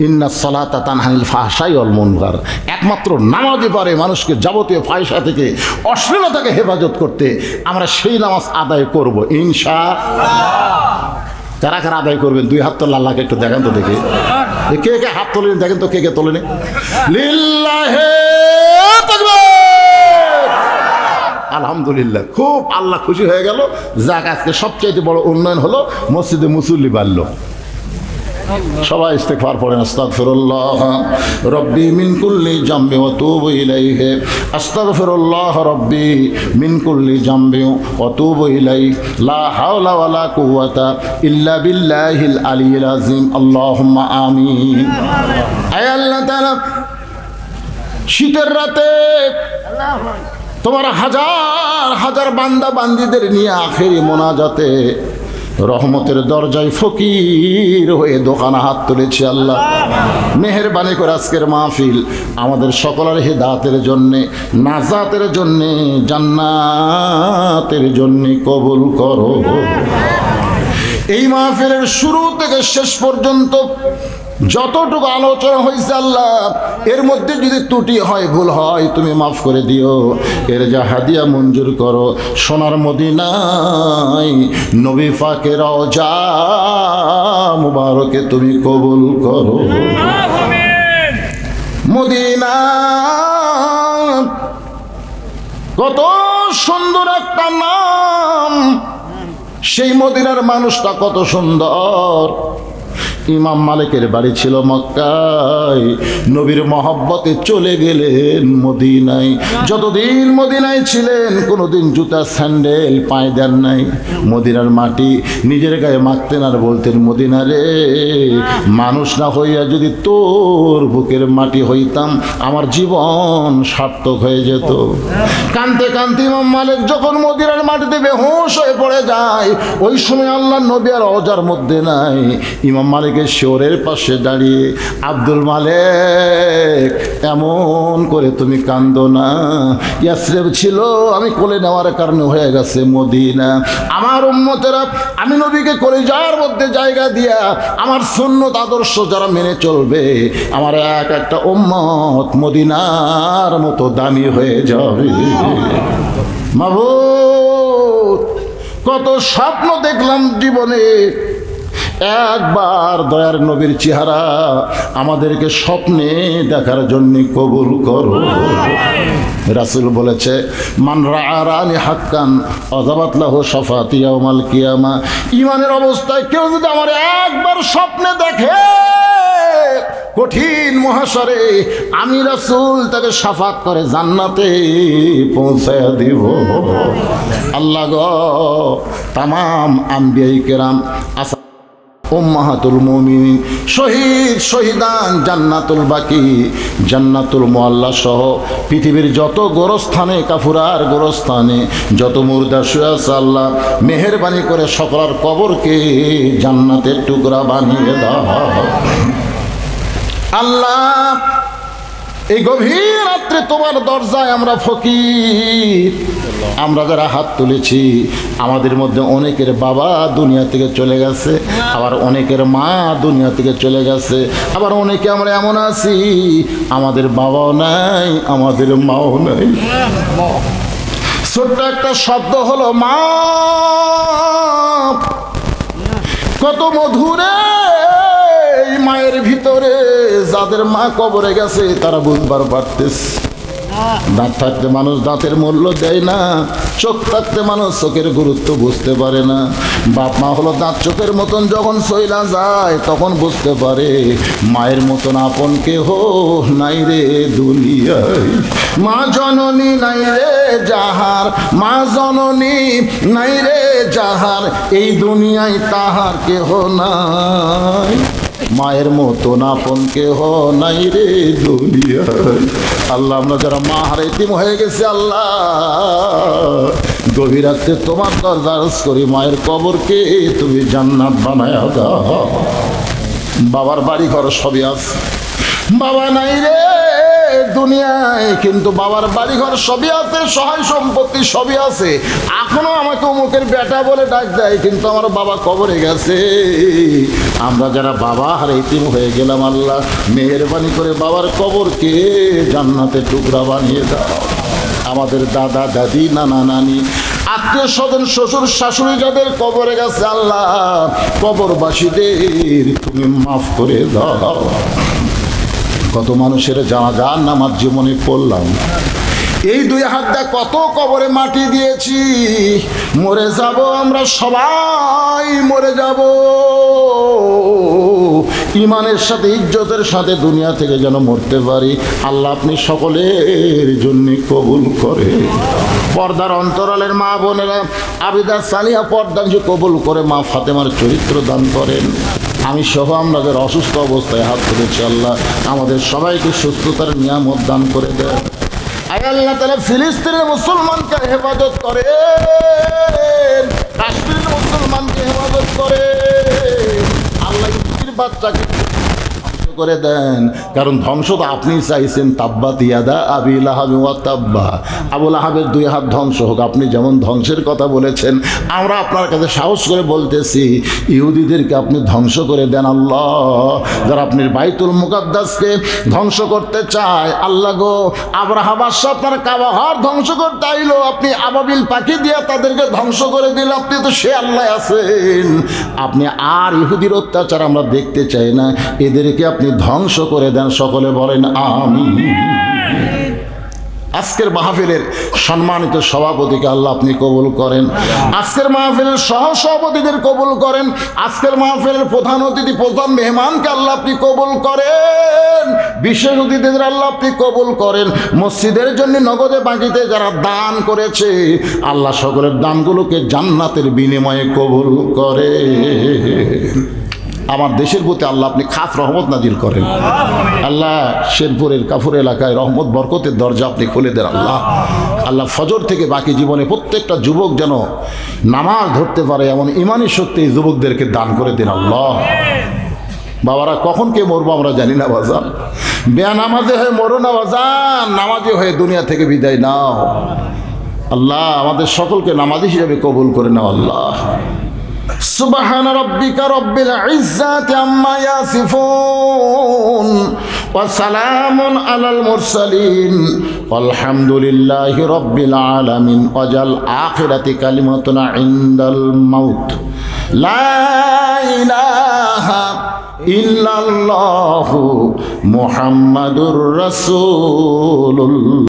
ইন্না সালাতা তানহা আনিল ফাহশাই ওয়াল মুনকার। একমাত্র নামাজই পারে মানুষকে যাবতীয় ফাহিশা থেকে, অশ্লীলতাকে হেফাজত করতে। আমরা সেই নামাজ আদায় করব ইনশাআল্লাহ। কারা কারা আদায় করবেন? 2 হাত তোলা, আল্লাহকে একটু দেখেন তো দেখি, কে কে হাত তোলেন দেখেন তো, কে কে তোলেন? লিল্লাহি তাকবীর। আলহামদুলিল্লাহ, খুব আল্লাহ খুশি হয়ে গেল। যাক, আজকে সবচেয়ে বড় উন্নয়ন হলো মসজিদে মুসল্লি বাড়লো। সবাই ইস্তেগফার পড়েন। আস্তাগফিরুল্লাহ রব্বি মিন কুল্লি জামবি ওয়া তুবু ইলাইহি, আস্তাগফিরুল্লাহ রব্বি মিন কুল্লি জামবি ওয়া তুবু ইলাইহি, লা হাওলা ওয়ালা কুওয়াতা ইল্লা বিল্লাহিল আলিয়্যিল আযীম। আল্লাহুম্মা আমিন। আয় আল্লাহ তাআলা, শীতের রাতে তোমার হাজার হাজার বান্দা বান্দীদের নিয়ে আখেরি মোনাজাতে রহমতের দরজায় ফকির হয়ে দোকানে হাত তুলেছি। আল্লাহ মেহেরবানি করে আজকের মাহফিল আমাদের সকলের হেদায়েতের জন্যে, নাজাতের জন্যে, জান্নাতের জন্যে কবুল করো। এই মাহফিলের শুরু থেকে শেষ পর্যন্ত যতটুকু আলোচনা হয়েছে আল্লাহ, এর মধ্যে যদি ত্রুটি হয়, ভুল হয়, তুমি মাফ করে দিও। এর যা হাদিয়া মঞ্জুর করো সোনার মদিনায় নবী পাকের রওজা মুবারকে তুমি কবুল করো। মদিনা কত সুন্দর একটা নাম, সেই মদিনার মানুষটা কত সুন্দর। ইমাম মালিকের বাড়ি ছিল মক্কায়, নবীর মহব্বতে চলে গেলেন মদিনায়। যতদিন মদিনায় ছিলেন কোনোদিন জুতা স্যান্ডেল পায়ে দেন নাই। মদিনার মাটি নিজের গায়ে মাখতেন আর বলতেন, মদিনা রে, মানুষ না হইয়া যদি তোর বুকের মাটি হইতাম আমার জীবন সার্থক হয়ে যেত। কানতে কানতে ইমাম মালিক যখন মদিনার মাটিতে বেহুশ হয়ে পড়ে যায়, ওই সময় আল্লাহ নবী আর রওজার মধ্যে নাই। ইমাম মালিক শোরের পাশে দাঁড়িয়ে, আব্দুল মালিক এমন করে তুমি কান্দো না, ইয়াসরিব ছিল আমি কোলে নেওয়ার কারণে হয়ে গেছে মদিনা। আমার উম্মতেরা, আমি নবীকে কলিজার মধ্যে জায়গা দিয়া আমার সুন্নত আদর্শ যারা মেনে চলবে, আমার এক একটা উম্মত মদিনার মতো দামি হয়ে যাবে। মাবুদ, কত স্বপ্ন দেখলাম জীবনে, একবার দয়ার নবীর চেহারা আমাদেরকে স্বপ্নে দেখার জন্য কবুল করো। রাসূল বলেছে, মান রাআনি হাক্কান আযাবাত লাহু শাফাতি ইয়াউমাল কিয়ামা। ঈমানের অবস্থায় কেউ যদি আমার একবার স্বপ্নে দেখে, কঠিন মহাশরে আমি রাসূল তাকে শাফাত করে জান্নাতে পৌঁছায়া দিব। আল্লাহ গো, তামাম আম্বিয়ায়ে কেরাম, উম্মাহাতুল মুমিনিন, শহীদ শহীদান, জান্নাতুল বাকি, জান্নাতুল মুআল্লা সহ পৃথিবীর যত গোরস্থানে, কাফুরার গোরস্থানে যত মুর্দা শুয়ে আছে, আল্লাহ মেহেরবানি করে সকলের কবরকে জান্নাতের টুকরা বানিয়ে দাও। আল্লাহ, এই গভীর রাত্রে তোমার দরজায় আমরা ফকির। আমরা যারা হাত তুলেছি, আমাদের মধ্যে অনেকের বাবা দুনিয়া থেকে চলে গেছে, আবার অনেকের মা দুনিয়া থেকে চলে গেছে, আবার অনেকে আমরা এমন আছি আমাদের বাবাও নাই, আমাদের মাও নাই। ছোট্ট একটা শব্দ হলো মা, কত মধুরে এই মায়ের ভিতরে। যাদের মা কবরে গেছে তারা বুঝবার পারতেছে। দাঁত থাকতে মানুষ দাঁতের মূল্য দেয় না, চোখ থাকতে মানুষ চোখের গুরুত্ব বুঝতে পারে না। বাপ মা হলো দাঁত চোখের মতন, যখন চইলা যায় তখন বুঝতে পারে মায়ের মতন আপন কেহ নাই রে দুনিয়ায়। মা জননী নাই রে যাহার, মা জননী নাই রে যাহার, এই দুনিয়ায় তাহার কেহ নাই। মায়ের মতন আপন কেহ নাই রে দুনিয়ায়। আল্লাহ, আমরা যারা মা হারাইতিম হয়ে গেছে, আল্লাহ গভীর রাতে তোমার দরজা আরজ করি, মায়ের কবরকে তুমি জান্নাত বানায়া দাও। বাবার বাড়ি ঘর সবই আছে, বাবা নাই রে দুনিয়ায়, কিন্তু বাবার বাড়ি ঘর সবই আছে, সহায় সম্পত্তি সবই আছে। এখনো আমাকে অমুকের বেটা বলে ডাক দেয়, কিন্তু আমার বাবা কবরে গেছে। আমরা যারা বাবা হারাইতিম হয়ে গেলাম, আল্লাহ মেহেরবানি করে বাবার কবরকে জান্নাতের টুকরা বানিয়ে দাও। আমাদের দাদা দাদি, নানা নানি, আত্মীয় স্বজন, শ্বশুর শাশুড়ি যাদের কবরে গেছে, আল্লাহ কবরবাসীদের তুমি মাফ করে দাও। কত মানুষের জানাজার নামাজ জীবনে পড়লাম, এই দুই হাত দিয়ে কত কবরে মাটি দিয়েছি। মরে যাব, আমরা সবাই মরে যাব, ইমানের সাথে ইজ্জতের সাথে দুনিয়া থেকে যেন মরতে পারি। আল্লাহ আপনি সকলের জন্য কবুল করে। পর্দার অন্তরালের মা বোনেরা, আবিদা সালিহা পর্দা কবুল করে মা ফাতেমার চরিত্র দান করেন। আমি সহ আমরা যারা অসুস্থ অবস্থায় হাত তুলেছি আল্লাহ আমাদের সবাইকে সুস্থতার নিয়ামত দান করে দেয়। আয় আল্লাহ তাআলা ফিলিস্তিনের মুসলমানকে হেফাজত করে, কাশ্মীরের মুসলমানকে হেফাজত করে, আল্লাহ ইহুদির বাচ্চাকে করে দেন, কারণ ধ্বংস তো আপনি চাইছেন। তাব্বাত ইয়াদা আবি লাহাবি ওয়া তাব্বা, আবু লাহাবের দুই হাত ধ্বংস হোক, আপনি যেমন ধ্বংসের কথা বলেছেন আমরা আপনার কাছে সাহস করে বলতেছি ইহুদিদেরকে আপনি ধ্বংস করে দেন আল্লাহ। যারা আপনি বাইতুল মুকাদ্দাসকে ধ্বংস করতে চায় আল্লাহ গো, আব্রাহা বাদশা আপনার কাবা ঘর ধ্বংস করতে আইলো, আপনি আবাবিল পাখি দিয়ে তাদেরকে ধ্বংস করে দিলে, আপনি তো সে আল্লাহ আছেন। আপনি আর ইহুদির অত্যাচার আমরা দেখতে চাই না, এদেরকে আপনি ধ্বংস করে দেন। সকলে বলেন আমিন। আজকের মাহফিলের সম্মানিত সভাপতিকে আল্লাহ আপনি কবুল করেন, আজকের মাহফিলের সহ সভাপতিদের কবুল করেন, আজকের মাহফিলের প্রধান অতিথি প্রধান মেহমানকে আল্লাহ আপনি কবুল করেন, বিশেষ অতিথিদের আল্লাহ আপনি কবুল করেন। মসজিদের জন্য নগদে বাকিতে যারা দান করেছে আল্লাহ সকলের দানগুলোকে জান্নাতের বিনিময়ে কবুল করে। আমার দেশের প্রতি আল্লাহ আপনি খাস রহমত নাজিল করেন আল্লাহ। শেরপুরের কাফুর এলাকায় রহমত বরকতের দরজা আপনি খুলে দেন আল্লাহ। আল্লাহ ফজর থেকে বাকি জীবনে প্রত্যেকটা যুবক যেন নামাজ ধরতে পারে এমন ইমানি শক্তি যুবকদেরকে দান করে দেন আল্লাহ। বাবারা কখন কে মরবো আমরা জানি না বাজান, বেনামাজে হয়ে মরো না বাজান, নামাজি হয়ে দুনিয়া থেকে বিদায় নাও আল্লাহ। আমাদের সকলকে নামাজি হিসেবে কবুল করে নাও আল্লাহ। সুবহান রাব্বিকা রব্বিল ইজ্জাতি আম্মা ইয়াসিফুন ওয়া সালামুন আলাল মুরসালিন ওয়ালহামদুলিল্লাহি রাব্বিল আলামিন। ওয়াজাল আখিরাতি কালিমাতুনা ইনদাল মাউত লা ইলাহা ইল্লাল্লাহু মুহাম্মাদুর রাসূলুল্লাহ।